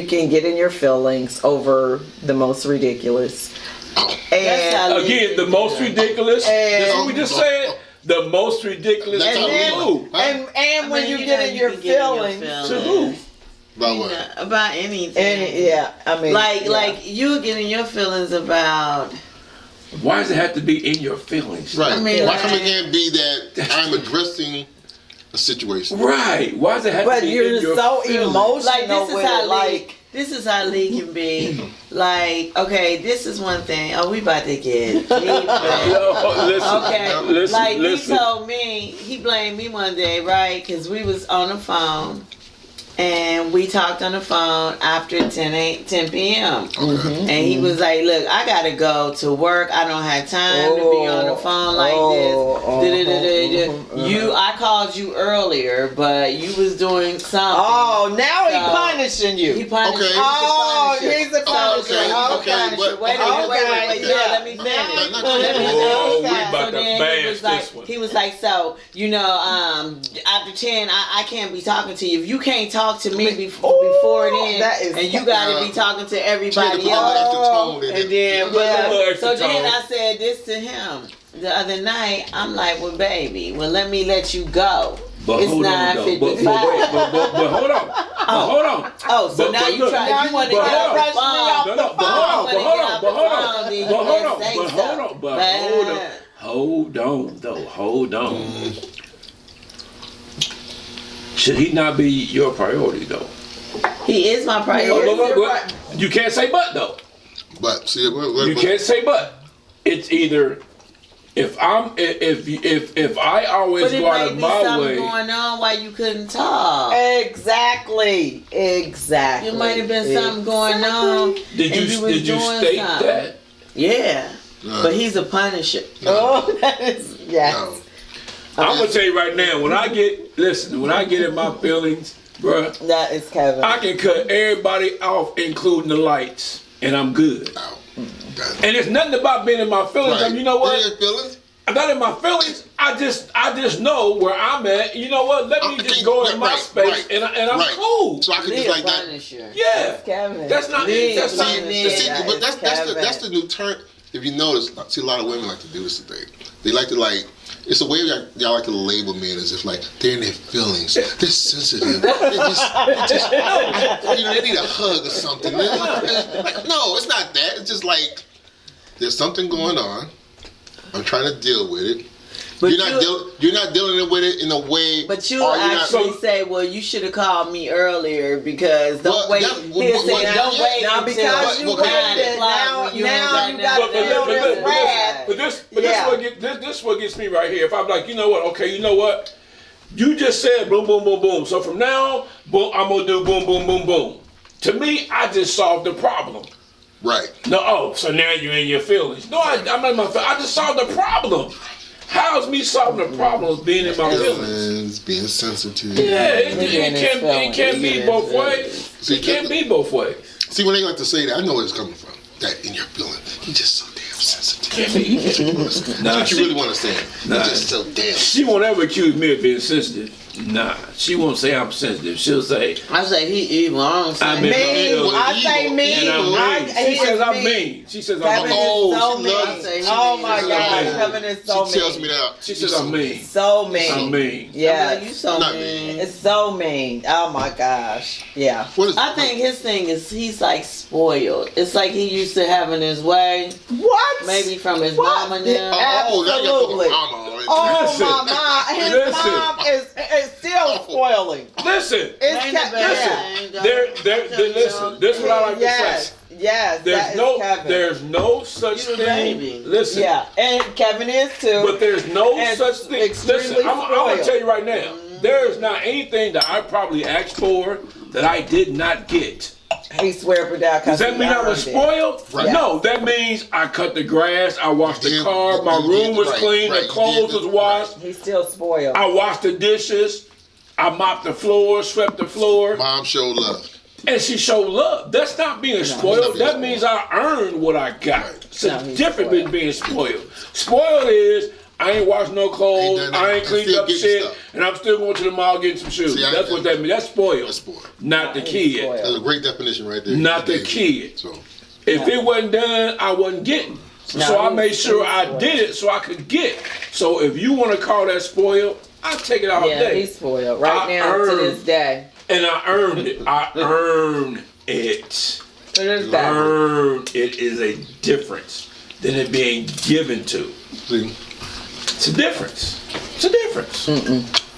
S3: can get in your feelings over the most ridiculous.
S2: That's how
S3: And
S4: Again, the most ridiculous. That's what we just
S1: And-
S4: said. The most ridiculous.
S1: That's
S4: to
S1: how we
S3: then,
S4: who?
S3: and when
S2: I mean,
S3: you
S2: know
S3: get in
S2: you
S3: your
S2: can get in your
S3: feelings,
S4: To who?
S1: About
S2: You
S1: what?
S2: know, about anything.
S3: and yeah, I mean, yeah.
S2: Like you getting your feelings about.
S4: Why does it have to be in your feelings?
S1: Right.
S2: I mean,
S1: Why come
S2: like-
S1: it can't be that I'm addressing a situation?
S4: Right. Why does it have
S3: But
S4: to be
S3: you're
S4: in your
S3: so
S4: feelings?
S3: emotional
S2: Like this is
S3: with
S2: how
S3: it. Like
S2: This is how Lee can be. Like, okay, this is one thing. Oh, we about to get deep. man.
S4: No, listen,
S2: Okay,
S4: listen,
S2: like
S4: listen.
S2: he told me, he blamed me one day, right? Because we was on the phone, and we talked on the phone after 10 p.m.
S1: Okay.
S2: And he was like, look, I gotta go to work. I don't have time to be on the phone like this. I called you earlier, but you was doing something.
S3: oh, now he
S2: So-
S3: punishing you.
S2: He punished
S1: Okay.
S2: you.
S3: Oh, he's a
S1: Oh,
S3: punisher.
S1: okay, but-
S2: Wait a minute, wait,
S3: Okay,
S2: no,
S3: yeah.
S2: let me finish.
S1: No, no,
S2: Let me
S1: no.
S2: finish.
S4: Oh, we
S3: Okay.
S4: about to
S2: then he
S4: bash
S2: was like,
S4: this one.
S2: he was like, so, after 10, I can't be talking to you. If you can't talk to me before then,
S3: that is-
S2: and you gotta be talking to everybody
S1: Change the
S2: else.
S1: tone in
S2: And
S1: it.
S2: then,
S3: Yeah.
S2: so
S4: Extra
S2: then
S4: tone.
S2: I said this to him the other night. I'm like, well, baby, well, let me let you go.
S4: But
S2: It's
S4: hold on, though. But
S2: 9:55.
S4: wait, but hold on. But hold on.
S2: Oh, so
S4: But-
S2: now
S4: but
S2: you
S4: look,
S2: try.
S3: now
S2: You want to
S3: you
S2: get
S3: gotta
S2: off
S3: rush
S2: the
S3: me
S2: phone.
S3: off
S4: No,
S3: the
S4: no, but hold on,
S3: phone.
S4: but hold on, but hold on,
S2: Then you
S4: but hold
S2: just
S4: on,
S2: say
S4: but
S2: stuff.
S4: hold on, but
S2: But-
S4: hold on. Hold on, though. Hold on. Should he not be your priority, though?
S2: He is my
S4: Oh,
S2: priority.
S4: but you can't say but, though.
S1: But see,
S4: You can't say but. It's either if I always
S2: But it
S4: go out
S2: might
S4: of
S2: be
S4: my
S2: something
S4: way.
S2: going on why you couldn't talk.
S3: Exactly.
S2: It might have been something going on.
S4: Did
S2: and
S4: you
S2: was
S4: did you
S2: doing
S4: state
S2: something.
S4: that?
S2: Yeah.
S1: No.
S2: But he's a punisher.
S3: Oh, that is yes.
S1: No.
S4: I'm gonna tell you right now. When I get in my feelings, bruh,
S3: That is Kevin.
S4: I can cut everybody off, including the lights, and I'm good.
S1: No.
S4: And it's nothing about being in my feelings.
S1: Right.
S4: You know what?
S1: Yeah, feelings.
S4: I'm not in my feelings. I just know where I'm at. You know what? Let me just go in my space, and I'm
S1: right.
S4: cool.
S1: So I can
S2: Lee
S1: just
S2: a
S1: like that.
S2: punisher.
S4: Yeah,
S3: Kevin.
S4: that's not.
S2: Lee
S4: That's
S2: is
S4: not.
S2: punisher.
S1: See,
S2: Yeah,
S1: but that's
S3: Kevin.
S1: the new term. If you notice, I see a lot of women like to do this today. They like to it's a way y'all like to label men as if like they're in their feelings. They're sensitive. They need a hug or something. Like, no, it's not that. It's just like there's something going on. I'm trying to deal with it.
S2: But
S1: you're not dealing with it in a way.
S2: But you
S1: or you're
S2: actually
S1: not,
S2: say, well, you should have called me earlier because don't wait. He'll say, don't wait
S3: Now
S2: until
S3: because you
S2: 9
S3: waited,
S2: o'clock when
S3: now you got
S2: nothing.
S3: to feel this wrath.
S4: But this
S3: Yeah.
S4: this what gets me right here. If I'm like, you know what? Okay, you know what? You just said boom, boom, boom, boom. So from now on, boom, I'm gonna do boom, boom, boom, boom. To me, I just solved the problem.
S1: right.
S4: No, so now you're in your feelings. No, I'm not in my feelings. I just solved the problem. How's me solving the problem being in my feelings?
S1: Being sensitive.
S4: Yeah, it can't be both ways.
S1: See,
S4: It can't be both ways.
S1: See, when they like to say that, I know where it's coming from. That in your feelings, you just so damn sensitive.
S4: Can't be.
S1: That's what you really want to say. You're just so damn.
S4: She won't ever accuse me of being sensitive. Nah, she won't say I'm sensitive. She'll say
S2: I say he evil. I don't say
S4: I'm
S3: Mean.
S4: evil.
S3: I say mean.
S4: And I'm mean.
S3: He
S4: She says
S3: is
S4: I'm
S3: mean.
S4: mean. She says
S3: Kevin
S4: I'm
S3: is
S4: mean.
S3: so
S1: she
S3: mean.
S1: loves
S2: it.
S3: Oh my
S4: She
S3: God,
S4: loves it.
S3: Kevin is so mean.
S1: She tells me that.
S4: She says I'm mean.
S3: So mean.
S4: I'm mean.
S3: Yeah,
S2: you so
S1: Not
S2: mean.
S3: it's so mean. Oh my gosh. Yeah.
S1: What is
S2: I think his thing is he's like spoiled. It's like he used to having his way,
S3: What?
S2: maybe from his
S3: What?
S2: mom and them.
S1: Oh, now you're
S3: Absolutely.
S1: talking mama.
S3: Oh
S4: Listen.
S3: my mom. His
S4: Listen.
S3: mom is still spoiling.
S4: Listen.
S3: It's
S2: Ain't the
S3: Ke-
S2: best.
S4: listen. This is what I like to
S3: Yes.
S4: say.
S3: Yes. that is Kevin.
S4: There's no such
S2: You a
S4: thing.
S2: baby.
S4: Listen.
S3: Yeah, and Kevin is too.
S4: But there's no
S3: And
S4: such thing.
S3: extremely
S4: Listen, I'm gonna
S3: spoiled.
S4: tell you right now. There is not anything that I probably asked for that I did not get.
S3: He swear for that.
S4: Does that mean I was spoiled?
S1: Right.
S4: No, that means I cut the grass, I washed the
S1: You did-
S4: car, my
S1: you
S4: room
S1: did
S4: was
S1: right,
S4: clean,
S1: right,
S4: the
S1: you
S4: clothes
S1: did
S4: was washed,
S3: He's still spoiled.
S4: I washed the dishes, I mopped the floor, swept the floor,
S1: Mom showed love.
S4: and she showed love. That's not being spoiled.
S1: being
S4: That means I earned what I got.
S1: Right.
S4: It's a
S3: No, he's
S4: different
S3: spoiled.
S4: than being spoiled. Spoiled is I ain't washed no clothes,
S1: Ain't done
S4: I ain't
S1: nothing,
S4: cleaned
S1: still
S4: up
S1: getting
S4: shit,
S1: stuff.
S4: and I'm still going to the mall getting some shoes.
S1: See, I
S4: That's
S1: ain't
S4: what that means. That's spoiled.
S1: That's spoiled.
S4: Not the
S3: He's
S4: kid.
S3: spoiled.
S1: That's a great definition right there.
S4: Not the
S1: David.
S4: kid.
S1: So,
S4: If it wasn't done, I wasn't getting.
S3: No,
S4: So I
S3: he's-
S4: made sure
S3: he's
S4: I
S3: spoiled.
S4: did it so I could get. So if you want to call that spoiled, I'll take it all
S3: Yeah,
S4: day.
S3: he's spoiled right
S4: I
S3: now to
S4: earned-
S3: this day.
S4: And I earned it. I earned it.
S3: To this day.
S4: Earned it is a difference than it being given to.
S1: see,
S4: It's a difference. It's a difference.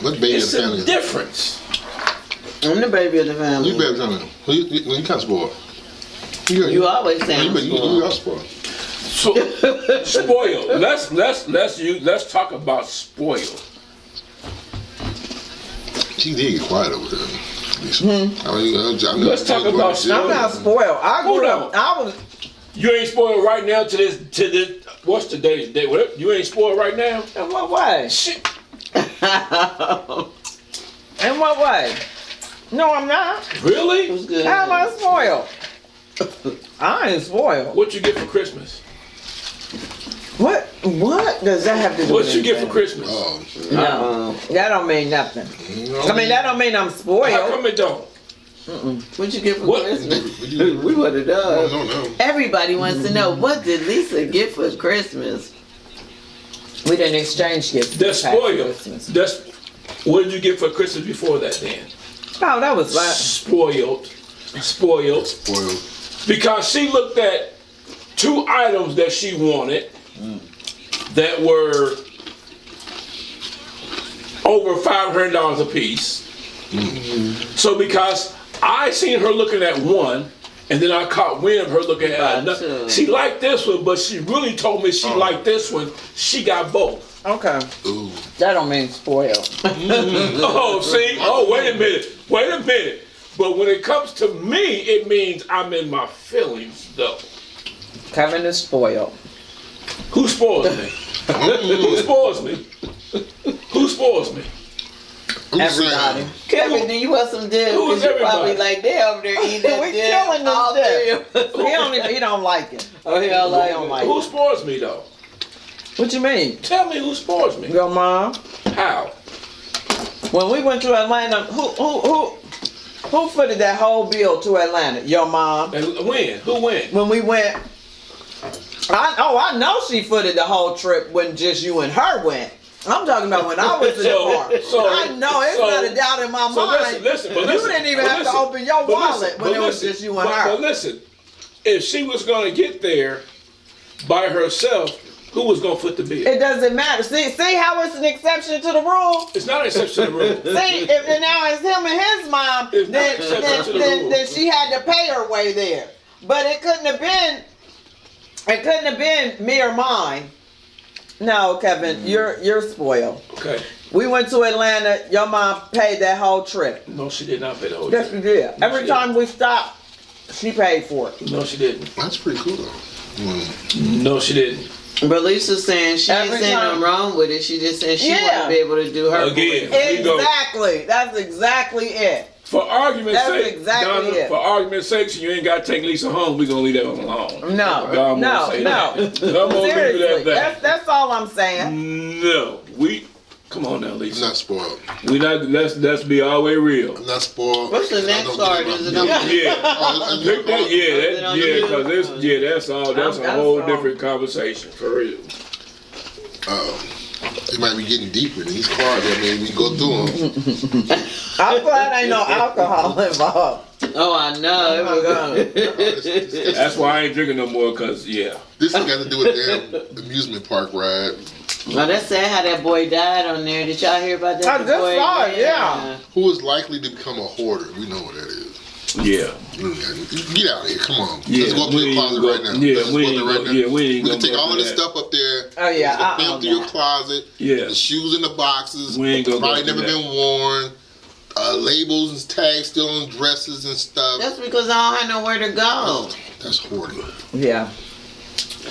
S1: what baby
S4: It's
S1: of the
S4: a
S1: family?
S4: difference.
S2: I'm the baby of the family.
S1: You baby family. You kind of spoiled.
S2: You always say I'm
S1: You
S2: spoiled.
S1: are spoiled.
S4: So spoiled. Let's talk about spoiled.
S1: She did get quiet over there. I mean, I know
S4: Let's talk about
S3: I'm not spoiled. I
S4: Hold
S3: grew
S4: on.
S3: up. I was.
S4: You ain't spoiled right now to this. What's today's day? Whatever. You ain't spoiled right now.
S3: In what way?
S4: Shit.
S3: In what way? No, I'm not.
S4: Really?
S2: Who's good?
S3: How am I spoiled? I ain't spoiled.
S4: What you get for Christmas?
S3: What does that have to do
S4: What
S3: with
S4: you get for
S3: anything?
S4: Christmas?
S1: Oh,
S3: No, that don't mean nothing. I mean, that don't mean I'm
S4: How
S3: spoiled.
S4: come it don't?
S2: What you get for
S4: What?
S2: Christmas?
S1: what you-
S2: We would have done.
S1: no.
S2: Everybody wants to know, what did Lisa get for Christmas?
S3: We didn't exchange gifts.
S4: That's
S3: this past
S4: spoiled.
S3: Christmas.
S4: That's what did you get for Christmas before that? Then
S3: Oh, that was like
S4: spoiled.
S1: Spoiled.
S4: Because she looked at 2 items that she wanted that were over $500 a piece. So because I seen her looking at one, and then I caught wind of her looking at another.
S2: Gotcha.
S4: She liked this one, but she really told me she liked this one. She got both.
S3: okay.
S1: Ooh.
S3: That don't mean spoiled.
S4: Oh, see? Oh, wait a minute. But when it comes to me, it means I'm in my feelings, though.
S3: Kevin is spoiled.
S4: Who spoils me? Who spoils me? Who spoils me?
S1: I'm just
S3: Everybody.
S1: saying.
S2: Kevin, do you want some dip?
S4: Who is
S2: Because you probably
S4: everybody?
S2: like, they over there eating that
S3: We
S2: dip.
S3: killing this
S2: all
S3: dip.
S2: day.
S3: He don't like it.
S2: Oh, he don't like
S3: don't
S2: it.
S3: like
S4: Who spoils me, though?
S3: What you mean?
S4: Tell me who spoils me.
S3: Your mom?
S4: How?
S3: When we went to Atlanta, who footed that whole bill to Atlanta? Your mom.
S4: And when? Who went?
S3: When we went, I know she footed the whole trip when just you and her went. I'm talking about when I was in the car. I know it's not a doubt in my
S4: So
S3: mind.
S4: listen, but
S3: you
S4: listen,
S3: didn't even
S4: but
S3: have
S4: listen,
S3: to open your
S4: but
S3: wallet
S4: listen,
S3: when
S4: but
S3: it was
S4: listen,
S3: just you and
S4: but
S3: her.
S4: listen, if she was going to get there by herself, Who was gonna foot the bill?
S3: It doesn't matter. See how it's an exception to the rule?
S4: It's not an exception to the rule.
S3: See, if now it's him and his mom,
S4: It's not an exception to the rule.
S3: then she had to pay her way there. But it couldn't have been me or mine. No, Kevin, you're spoiled.
S4: Okay.
S3: We went to Atlanta. Your mom paid that whole trip.
S4: No, she did not pay the whole
S3: Yes,
S4: trip.
S3: she did.
S4: No,
S3: Every
S4: she
S3: time we stopped, she paid for it.
S4: No, she didn't.
S1: That's pretty cool though.
S4: No, she didn't.
S2: But Lisa's saying she ain't
S3: Every
S2: saying
S3: time-
S2: nothing wrong with it. She just said she
S3: Yeah.
S2: wanted to be able to do her.
S4: Again.
S2: voice.
S4: We go-
S3: Exactly. That's exactly it.
S4: For argument's
S3: That's
S4: sake,
S3: exactly
S4: Donna,
S3: it.
S4: for argument's sake, you ain't got to take Lisa home. We gonna leave that one alone.
S3: No,
S4: I'm gonna
S3: no,
S4: say
S3: no.
S4: that. I'm gonna leave
S3: Seriously,
S4: it at that.
S3: that's all I'm saying.
S4: No, come on now,
S1: I'm
S4: Lisa.
S1: not spoiled.
S4: We not. Let's be all the way real.
S1: I'm not spoiled.
S2: What's the
S1: I
S2: next
S1: don't
S2: card?
S1: get
S2: Is it
S1: my-
S2: on-
S4: Yeah.
S1: Oh,
S4: Pick that, because that's all. That's a
S3: That's
S4: whole
S3: all.
S4: different conversation for real.
S1: It might be getting deeper in these cards that made me go through them.
S3: I'm glad ain't no alcohol involved.
S2: Oh, I know. Here we go.
S4: That's why I ain't drinking no more. Cause
S1: This has got to do with the damn amusement park ride.
S2: Well, that's sad how that boy died on there. Did y'all hear about that?
S3: I just
S2: boy?
S3: saw it, yeah.
S1: Who is likely to become a hoarder? We know what that is.
S4: yeah.
S1: Get out of here, come on.
S4: Yeah,
S1: Let's go up to
S4: we
S1: the
S4: ain't
S1: closet
S4: go-
S1: right now.
S4: yeah,
S1: Let's just
S4: we
S1: go
S4: ain't
S1: there right
S4: go-
S1: now.
S4: yeah, we ain't
S1: We
S4: gonna
S1: can take
S4: go
S1: all of
S4: for
S1: this
S4: that.
S1: stuff up there.
S3: Oh, yeah,
S1: Let's
S3: I
S1: go
S3: own
S1: through your
S3: that.
S1: closet.
S4: Yeah.
S1: The shoes in the boxes.
S4: We ain't gonna
S1: probably
S4: go
S1: never
S4: through
S1: been worn. Labels and tags still on dresses and stuff.
S2: That's because I don't have nowhere to go.
S1: That's hoarding.
S3: Yeah.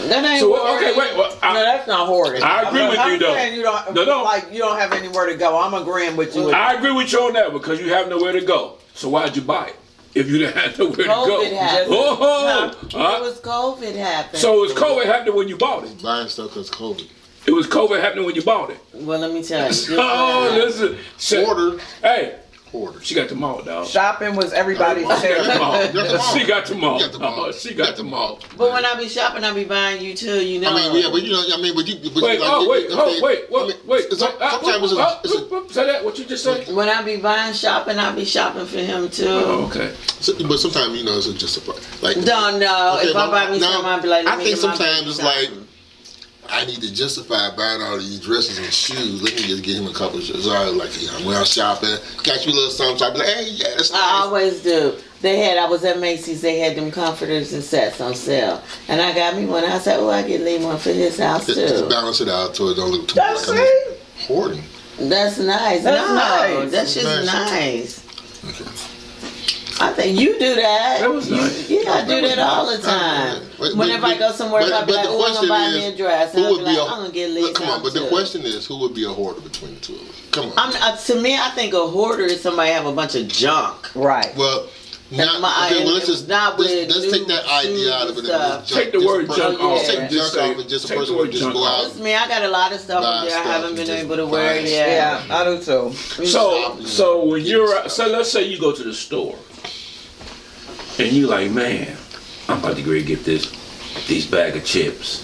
S2: That ain't
S4: So
S2: hoarding.
S4: okay, wait. Well,
S3: No, that's not hoarding.
S4: I agree with
S3: I'm
S4: you, though.
S3: saying you don't,
S4: No.
S3: like you don't have anywhere to go. I'm agreeing with you.
S4: I agree with you on that because you have nowhere to go. So why'd you buy it if you didn't have nowhere to go?
S2: COVID happened.
S4: Oh,
S2: It was COVID happened.
S4: so it was COVID happening when you bought it.
S1: Buying stuff because COVID.
S4: It was COVID happening when you bought it.
S2: Well, let me tell you. This
S4: Oh, listen.
S1: Hoarder.
S4: Hey,
S1: Hoarder.
S4: she got the mall, dog.
S3: Shopping was everybody's
S4: She got the
S3: favorite.
S4: mall.
S1: You got the mall.
S4: She got the mall.
S1: You got the mall.
S4: She got the mall.
S2: But when I be shopping, I be buying you too. You know.
S1: I mean, yeah, but you know, I mean, but you. But
S4: Wait,
S1: like,
S4: oh, wait,
S1: okay,
S4: wait.
S1: Sometimes it's a,
S4: Say that. What you just said?
S2: When I be buying shopping, I be shopping for him too.
S4: Oh, okay.
S1: but sometimes you know it's just a like.
S2: Don't know.
S1: Okay,
S2: If I
S1: but
S2: buy me
S1: now,
S2: something, I be like, let
S1: I
S2: me
S1: think
S2: get my
S1: sometimes
S2: baby
S1: it's like
S2: something.
S1: I need to justify buying all these dresses and shoes. Let me just get him a couple of shirts. So I was like, yeah, I'm out shopping. Got you a little something. So I be like, hey, yeah, that's
S2: I
S1: nice.
S2: always do. I was at Macy's, they had them comforters and sets on sale. And I got me one. I said, oh, I could leave one for his house
S1: Just
S2: too.
S1: balance it out so it don't look too
S3: That's
S1: much
S3: it.
S1: hoarding.
S2: That's nice.
S3: That's
S2: No,
S3: nice.
S2: that's just
S1: Nice.
S2: nice.
S1: Okay.
S2: I think you do that.
S4: That was nice.
S2: Yeah, I do that all the time. Whenever I go somewhere, I be like, oh, I'm gonna buy me a dress. And I'll be like, I'm gonna get Lee
S1: Come on, but the
S2: something, too.
S1: question is, who would be a hoarder between the two of them? Come on.
S2: To me, I think a hoarder is somebody have a bunch of junk.
S3: Right.
S1: Well,
S2: And
S1: not, okay, well, let's just
S2: not with
S1: let's take that
S2: new
S1: idea out of it.
S2: shoes and stuff.
S4: Take the word junk
S2: off.
S1: Take
S2: Yeah.
S1: junk
S4: Just say-
S1: off and just a
S4: take the
S1: person
S4: word
S1: would just
S4: junk
S1: go
S4: off.
S1: out.
S2: That's me. I got a lot of stuff
S1: Buy
S2: up there I
S1: stuff
S2: haven't
S1: and
S2: been
S1: just
S2: able to
S1: buy
S2: wear
S1: stuff.
S2: yet.
S3: Yeah, I do too.
S4: So when you're so let's say you go to the store and you like, man, I'm about to go get these bag of chips.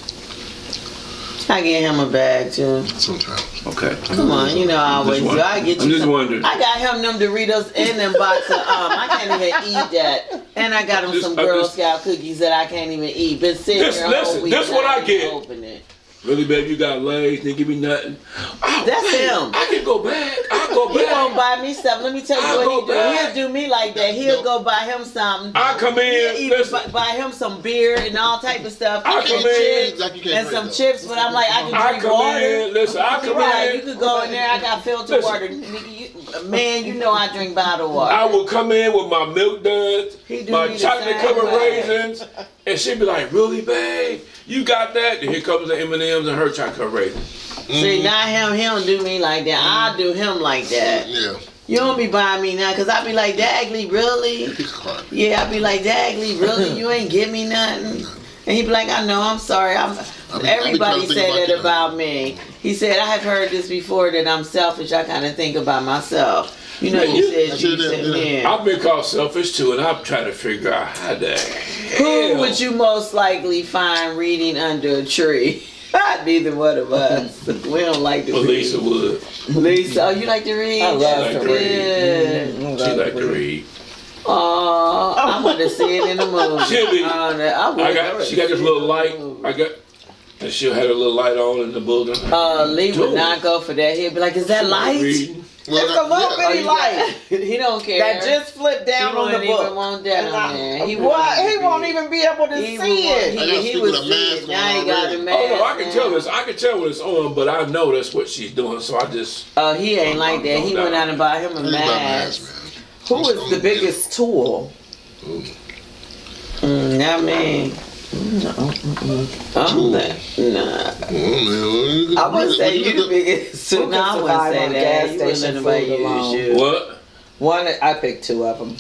S2: I get him a bag too.
S1: Sometimes.
S4: Okay.
S2: Come on, you know I always do. I get you.
S4: I'm just
S2: some-
S4: wondering.
S2: I got him them Doritos and them box of I can't even eat that. And I got him some Girl Scout cookies that I can't even eat. Been sitting there a whole week.
S4: This what I
S2: not
S4: get.
S2: even open it.
S4: Really, babe, you got legs, didn't give me nothing. Oh,
S2: That's
S4: babe,
S2: him.
S4: I can go back. I'll go
S2: He won't
S4: back.
S2: buy me stuff. Let me tell you
S4: I'll
S2: what
S4: go
S2: he do.
S4: back.
S2: He'll do me like that. He'll go buy him something.
S4: I come in,
S2: He'll even
S4: listen.
S2: buy him some beer and all type of stuff.
S4: I
S2: And
S4: come
S2: chips
S4: in,
S1: like you can't
S2: and
S1: drink
S2: some
S1: though.
S2: chips, but I'm like, I can
S4: I
S2: drink
S4: come
S2: water.
S4: in, listen, I come
S2: Right,
S4: in.
S2: you could go in there. I got filtered
S4: Listen.
S2: water. Nigga, man, you know I drink bottled water.
S4: I will come in with my milk duds,
S2: He do
S4: my
S2: me the
S4: chocolate
S2: same
S4: covered
S2: way.
S4: raisins, and she'd be like, really, babe? You got that? And here comes the M&Ms and her chocolate covered raisins.
S2: See, not him. He don't do me like that. I do him like that.
S1: Yeah.
S2: You don't be buying me now, cause I be like, Dagley, really?
S1: Pick a card.
S2: Yeah, I be like, Dagley, really? You ain't give me nothing? And he be like, I know, I'm sorry.
S1: I be trying to
S2: Everybody
S1: think
S2: said
S1: about
S2: that
S1: you.
S2: about me. He said, I have heard this before that I'm selfish. I kind of think about myself. You know,
S4: Man,
S2: you
S4: you-
S2: said
S1: That's
S2: you
S1: it,
S2: said,
S1: yeah.
S2: yeah.
S4: I've been called selfish too, and I'm trying to figure out how the
S2: Who
S4: hell.
S2: would you most likely find reading under a tree? Neither one of us. We don't like to
S4: Well,
S2: read.
S4: Lisa would.
S2: Lisa, oh, you like to read?
S3: I love
S2: That's
S4: to read.
S2: good.
S4: She like to read.
S2: Oh, I want to see it in the movie.
S4: She'll be-
S2: I would.
S4: She got this little light. And she'll have a little light on in the book.
S2: Lee would not go for that. He'd be like, "Is that light?"
S4: Reading.
S3: It's a little bitty light
S2: He don't care.
S3: that just flipped down on the
S2: He wouldn't
S3: book.
S2: even want that on there.
S3: He won't even be able to see it.
S1: I gotta
S2: He
S1: sleep
S2: was
S1: with a mask
S2: sick. Now he
S1: on
S2: got
S1: already.
S2: the mask.
S4: Oh no, I can
S2: now.
S4: tell this. I can tell when it's on, but I know that's what she's doing. So I just.
S2: Oh, he ain't like that. He went out and bought him a
S1: Think about
S2: mask.
S1: mask, man.
S3: Who is the biggest tool?
S2: Not me. I'm that. Nah. I wouldn't say you the biggest.
S3: Who
S2: No, I
S3: can
S2: wouldn't
S3: survive
S2: say
S3: on
S2: that.
S3: gas
S2: You wouldn't
S3: station
S2: let nobody
S3: food
S2: use
S3: alone?
S2: you.
S4: What?
S3: One, I picked two of them.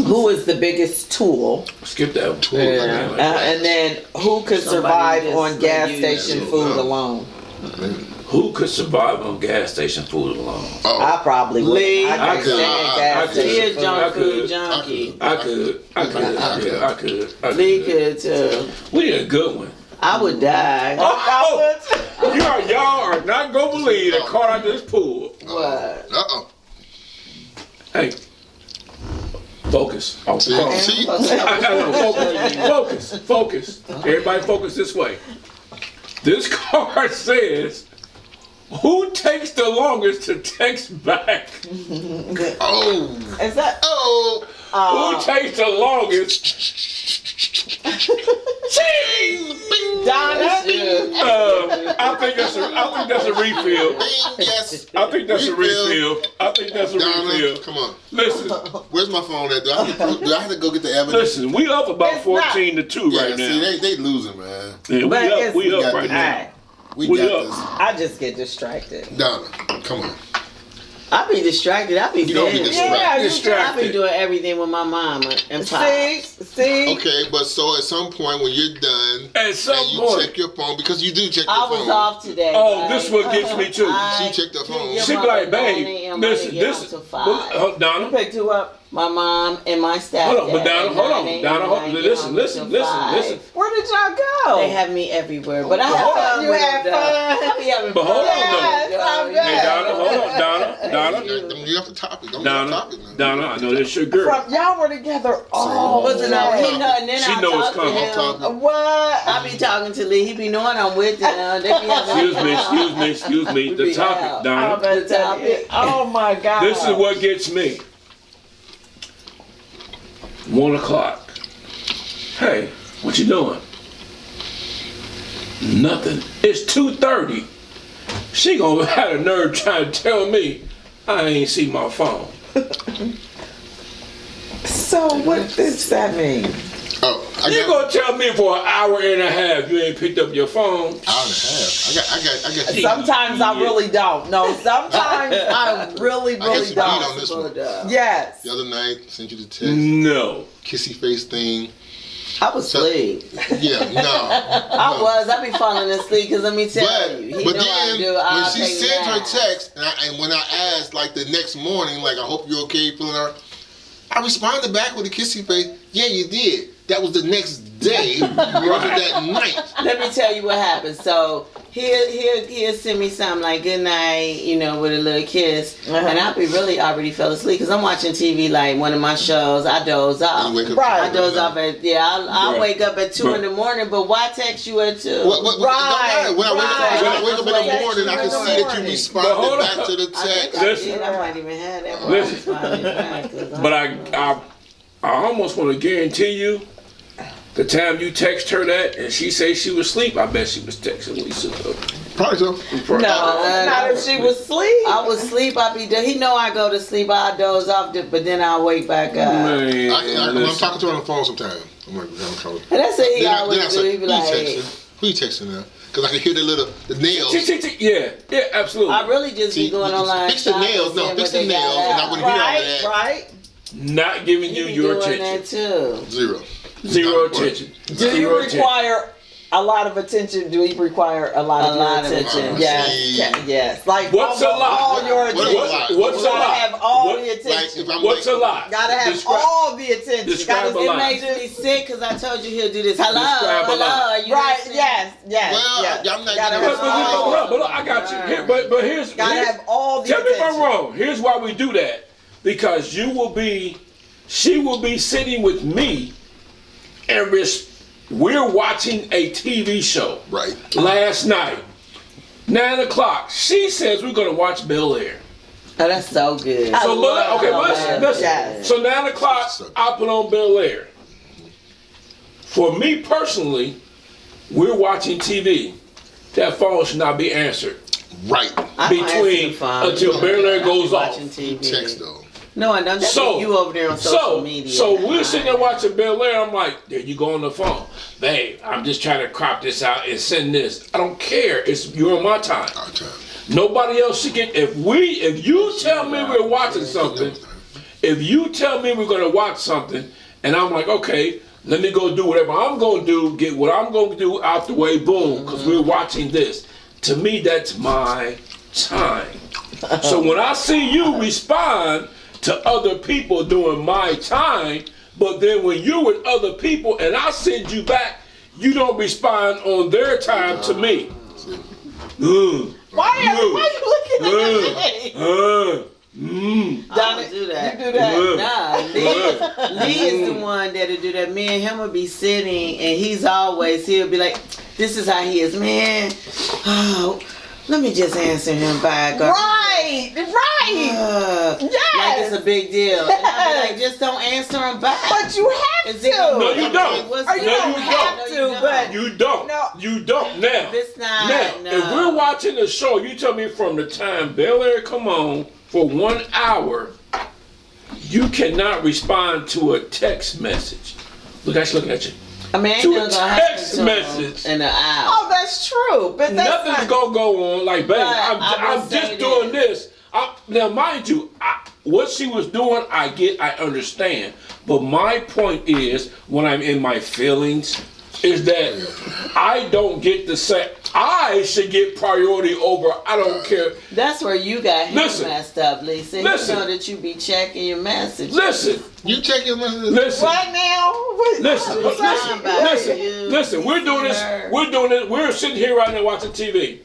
S3: Who is the biggest tool?
S4: Skip that one.
S2: Yeah.
S3: And then who could
S2: Somebody
S3: survive
S2: just
S3: on
S2: like
S3: gas
S2: you.
S3: station
S1: Yeah.
S3: food alone?
S4: Who could survive on gas station food alone?
S3: I probably would.
S2: Lee.
S3: I
S4: I
S3: can't
S4: could.
S3: stand
S4: I
S3: gas
S4: could.
S2: He
S3: station
S2: a
S3: food.
S2: junk
S4: I
S2: food
S4: could.
S2: junkie.
S4: I could. Yeah, I could.
S2: Lee could too.
S4: We need a good one.
S2: I would die.
S4: Oh, y'all are not gonna believe that Carter just pulled.
S2: What?
S1: Uh-oh.
S4: Hey, focus. Oh,
S1: See?
S4: focus.
S1: See?
S4: Focus. Everybody focus this way. This card says, who takes the longest to text back?
S1: Oh.
S3: Is that?
S1: Oh.
S4: Who takes the longest? Ching!
S3: Donna?
S4: I think that's a refill.
S1: Bing, yes.
S4: I think that's a refill.
S1: Donna, come on.
S4: Listen,
S1: Where's my phone at? Do I have to go get the evidence?
S4: listen. We up about
S3: It's
S4: 14-2
S1: Yeah,
S4: right now.
S1: see, they losing, man.
S4: Yeah,
S3: But it's-
S4: we up
S1: got
S4: right
S1: this.
S4: now.
S3: Alright.
S1: We
S4: We
S1: got
S4: up.
S1: this.
S3: I just get distracted.
S1: Donna, come on.
S2: I be distracted. I be
S1: You don't be
S2: busy.
S1: distracted.
S3: Yeah,
S2: I be
S4: Distracted.
S2: doing everything with my mama and pop.
S3: See?
S1: Okay, but so at some point when you're done,
S4: At some
S1: and you
S4: point.
S1: check your phone, because you do check your
S2: I
S1: phone.
S2: was off today.
S4: Oh,
S2: right?
S4: this what gets me too.
S1: She checked the phone.
S2: Your
S4: She be
S2: mother
S4: like,
S2: 9
S4: babe,
S2: a.m.
S4: listen,
S2: I didn't get
S4: this.
S2: home till 5.
S4: Donna,
S3: Pick two up.
S2: My mom and my stepdad.
S4: hold on, but Donna, hold on,
S2: 9 a.m.
S4: Donna,
S2: I
S4: hold,
S2: didn't get
S4: listen,
S2: home
S4: listen.
S2: till 5.
S3: Where did y'all go?
S2: They have me everywhere, but I have
S4: Hold
S2: fun.
S3: You
S2: with
S3: had
S2: them, though.
S3: fun.
S2: I be having
S4: But
S2: fun.
S4: hold on,
S3: Yes,
S4: though.
S3: I'm
S4: Hey,
S3: good.
S4: Donna, hold on, Donna.
S1: Don't get off the topic. Don't get off the topic now.
S4: Donna, I know that's your girl.
S3: Y'all were together all
S2: Wasn't
S1: Yeah.
S2: I?
S3: day.
S2: He know, and then
S4: She
S2: I
S4: know it's
S2: talk to
S4: coming.
S2: him.
S1: Talking.
S3: What?
S2: I be talking to Lee. He be knowing I'm with them. They be having
S4: Excuse me. The topic, Donna.
S3: The topic. Oh my God.
S4: This is what gets me. 1 o'clock. Hey, what you doing? Nothing. It's 2:30. She gonna have a nerve trying to tell me I ain't see my phone.
S3: So what does that mean?
S1: Oh, I
S4: You
S1: got
S4: gonna tell me for an hour and a half you ain't picked up your phone?
S1: hour and a half. I got.
S3: Sometimes I really don't. No, sometimes I really
S1: I guess you beat on
S3: don't.
S1: this one.
S3: Yes.
S1: The other night, sent you the text,
S4: No.
S1: kissy face thing.
S2: I was asleep.
S1: Yeah, no.
S2: I was. I be falling asleep because let me tell
S1: But,
S2: you. He
S1: but
S2: know I
S1: then
S2: do.
S1: when
S2: I'll
S1: she
S2: take
S1: sent her
S2: naps.
S1: text, and when I asked like the next morning, like I hope you're okay, feeling her, I responded back with a kissy face. Yeah, you did. That was the next day. It wasn't that night.
S2: Let me tell you what happened. So he'll send me something like good night, with a little kiss, and I be really already fell asleep because I'm watching TV like one of my shows. I doze off.
S1: You wake up
S3: Right.
S2: I doze off I'll
S4: Right.
S2: wake up at 2
S4: Right.
S2: in the morning, but why text you at 2?
S1: What, don't matter. When I wake up in the
S2: Right.
S1: morning, I can see that you
S4: But hold
S1: responded back
S4: on.
S1: to the
S2: I think
S1: text.
S2: I
S4: Listen.
S2: did. I might even have that.
S4: Listen. But I almost want to guarantee you, the time you text her that and she say she was asleep, I bet she was texting Lisa.
S1: Probably so.
S3: No, not if she was asleep.
S2: I was asleep. He know I go to sleep. I doze off, but then I wake back up.
S4: Man,
S1: I'm talking to her on the phone sometimes. I'm like, I'm calling.
S2: And that's what he
S1: Then I
S2: always do.
S1: say,
S2: He be
S1: who you
S2: like,
S1: texting? Who you texting now? Because I can hear the nails.
S4: Yeah, absolutely.
S2: I really just be going online.
S1: Fix the nails. No, fix the nails. And I wouldn't hear all that.
S3: Right.
S4: Not giving you your
S2: doing
S4: attention.
S2: that too.
S1: Zero.
S4: Zero
S1: Not important.
S4: attention.
S3: Do you
S4: Zero attention.
S3: require a lot of attention? Do you require a lot of your attention? Yes.
S1: See.
S3: Yes. Like
S4: What's a lot?
S3: all your
S1: What's a
S3: attention.
S1: lot?
S4: What's a
S3: Gotta
S4: lot?
S3: have all
S4: What-
S3: the attention.
S1: Like if I'm
S4: What's a lot?
S3: Gotta have
S4: Describe-
S3: all the attention.
S4: describe
S3: Gotta
S4: a
S2: It
S4: lot.
S2: makes me sick because I told you he'll do this. Hello,
S4: Describe a
S2: hello.
S4: lot.
S2: Are you
S3: Right,
S2: listening?
S3: yes.
S1: Well,
S3: yes.
S1: I'm not
S3: Gotta
S1: gonna-
S3: have
S4: But look, I got you. Here, but here's
S3: Gotta have all the
S4: tell me if
S3: attention.
S4: I'm wrong. Here's why we do that. Because she will be sitting with me and we're watching a TV show.
S1: Right.
S4: Last night, 9 o'clock. She says we're gonna watch Bel Air.
S2: Oh, that's so good.
S4: So
S3: Bel
S4: listen.
S3: Yes.
S4: So 9 o'clock, I put on Bel Air. For me personally, we're watching TV. That phone should not be answered
S1: Right.
S2: I don't answer the phone.
S4: until Bel Air goes off.
S2: Watching TV.
S1: Text though.
S2: No, I don't. That's you over there on social media.
S4: So we're sitting there watching Bel Air. I'm like, there you go on the phone. Babe, I'm just trying to crop this out and send this. I don't care. You're on my time.
S1: Our time.
S4: Nobody else should get. If you tell me we're watching something, if you tell me we're gonna watch something, and I'm like, okay, let me go do whatever I'm gonna do, get what I'm gonna do out the way, boom, because we're watching this. To me, that's my time. So when I see you respond to other people during my time, but then when you're with other people and I send you back, you don't respond on their time to me.
S3: Why are you looking at me?
S2: I don't do that.
S3: You do that?
S2: Nah, Lee is the one that'll do that. Me and him will be sitting, and he'll be like, this is how he is, man. Oh, let me just answer him back.
S3: Right.
S2: Yes. Like it's a big deal. And I'll be like, just don't answer him back.
S3: But you have to.
S4: No, you don't.
S3: Or you don't have to, but
S4: You don't.
S3: No.
S4: You don't. Now,
S2: It's not.
S4: now, if we're watching a show, you tell me from the time Bel Air come on for 1 hour, you cannot respond to a text message. Look, actually looking at you.
S2: I mean,
S4: To a text message.
S2: in an hour.
S3: Oh, that's true. But that's
S4: Nothing's
S3: not.
S4: gonna go on like, baby, I'm just doing this. Now, mind you, what she was doing, I understand. But my point is, when I'm in my feelings, is that I don't get to say, I should get priority over, I don't care.
S2: That's where you got him
S4: Listen.
S2: messed up, Lisa.
S4: Listen.
S2: You know that you be checking your messages.
S4: Listen,
S1: You check your messages.
S4: listen.
S3: Right now?
S4: Listen,
S3: What's
S4: listen,
S2: about
S4: listen,
S2: you.
S4: listen. We're doing this.
S2: Her.
S4: We're doing it. We're sitting here right now watching TV.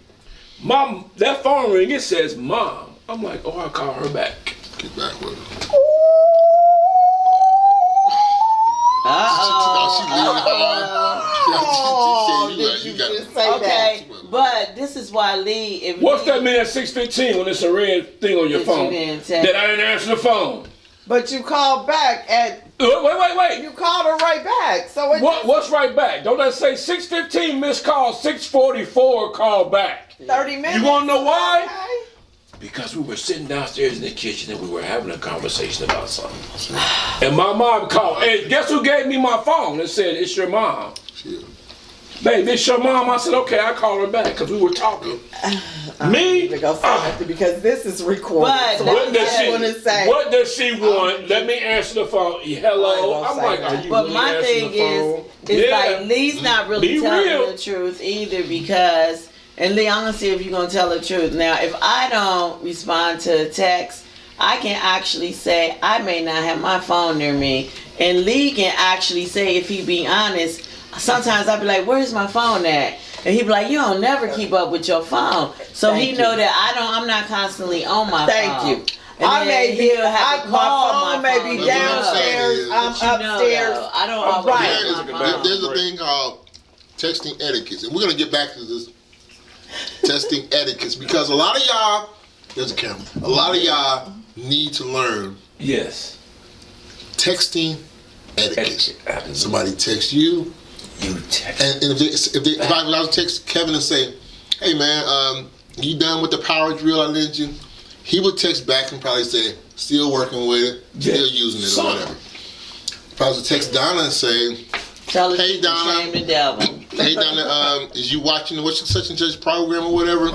S4: Mom, that phone ring. It says Mom. I'm like, oh, I'll call her back.
S1: Get back with her.
S3: Oh,
S1: You
S3: did you
S1: got-
S3: just say
S2: Okay,
S3: that?
S2: but this is why Lee. If
S4: What's
S2: Lee,
S4: that mean at 6:15 when it's a red thing on your
S2: That you
S4: phone?
S2: didn't text.
S4: That I didn't answer the phone.
S3: But you called back at.
S4: Wait.
S3: You called her right back. So it
S4: What's right back? Don't that say 6:15 missed call, 6:44 call back?
S3: 30 minutes.
S4: You wanna know why?
S3: Okay.
S4: Because we were sitting downstairs in the kitchen and we were having a conversation about something. And my mom called. And guess who gave me my phone and said, it's your mom.
S1: Shit.
S4: Babe, it's your mom. I said, okay, I call her back because we were talking. Me?
S3: Because this is recorded.
S2: But
S3: So
S4: What
S3: what
S4: does
S3: I want to say?
S4: What does she want? Let me answer the phone. Hello.
S3: I
S4: I'm
S3: ain't
S4: like,
S3: gonna
S4: are you
S2: But
S4: really
S2: my
S4: answering
S2: thing
S4: the phone?
S2: is like Lee's not really
S4: Be
S2: telling
S4: real.
S2: the truth either because, and Lee, I'm gonna see if you're gonna tell the truth. Now, if I don't respond to a text, I can actually say I may not have my phone near me, and Lee can actually say if he be honest. Sometimes I'll be like, "Where's my phone at?" And he be like, "You don't never keep up with your phone," so
S3: Thank
S2: he
S3: you.
S2: know that I'm not constantly on my
S3: Thank
S2: phone.
S3: you.
S2: And
S3: I
S2: then
S3: may be.
S2: he'll have to call
S3: My phone may
S2: phone.
S3: be
S1: But what I'm saying
S3: downstairs.
S1: is-
S3: I'm
S2: But you know,
S3: upstairs.
S2: though, I don't
S3: I'm
S2: always
S3: right.
S2: have my phone.
S1: There's a thing called texting etiquette, and we're gonna get back to this testing etiquettes because a lot of y'all, there's a camera. A lot of y'all need to learn
S4: Yes.
S1: texting etiquette.
S4: Etiquette.
S1: Somebody texts you,
S4: You text.
S1: and if I was to text Kevin and say, "Hey man, you done with the power drill I lent you?" He would text back and probably say, "Still working with it, still using it,
S4: Son.
S1: or whatever." If I was to text Donna and say,
S2: Tell
S1: Hey,
S2: hey,
S1: Donna.
S2: shame the devil.
S1: "Hey Donna, is you watching the such and such program or whatever?"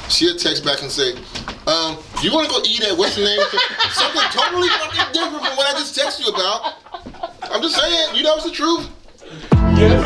S1: She'll text back and say, "You want to go eat at what's the name? Something totally fucking different from what I just texted you about." I'm just saying, you know it's the truth.
S4: Yes,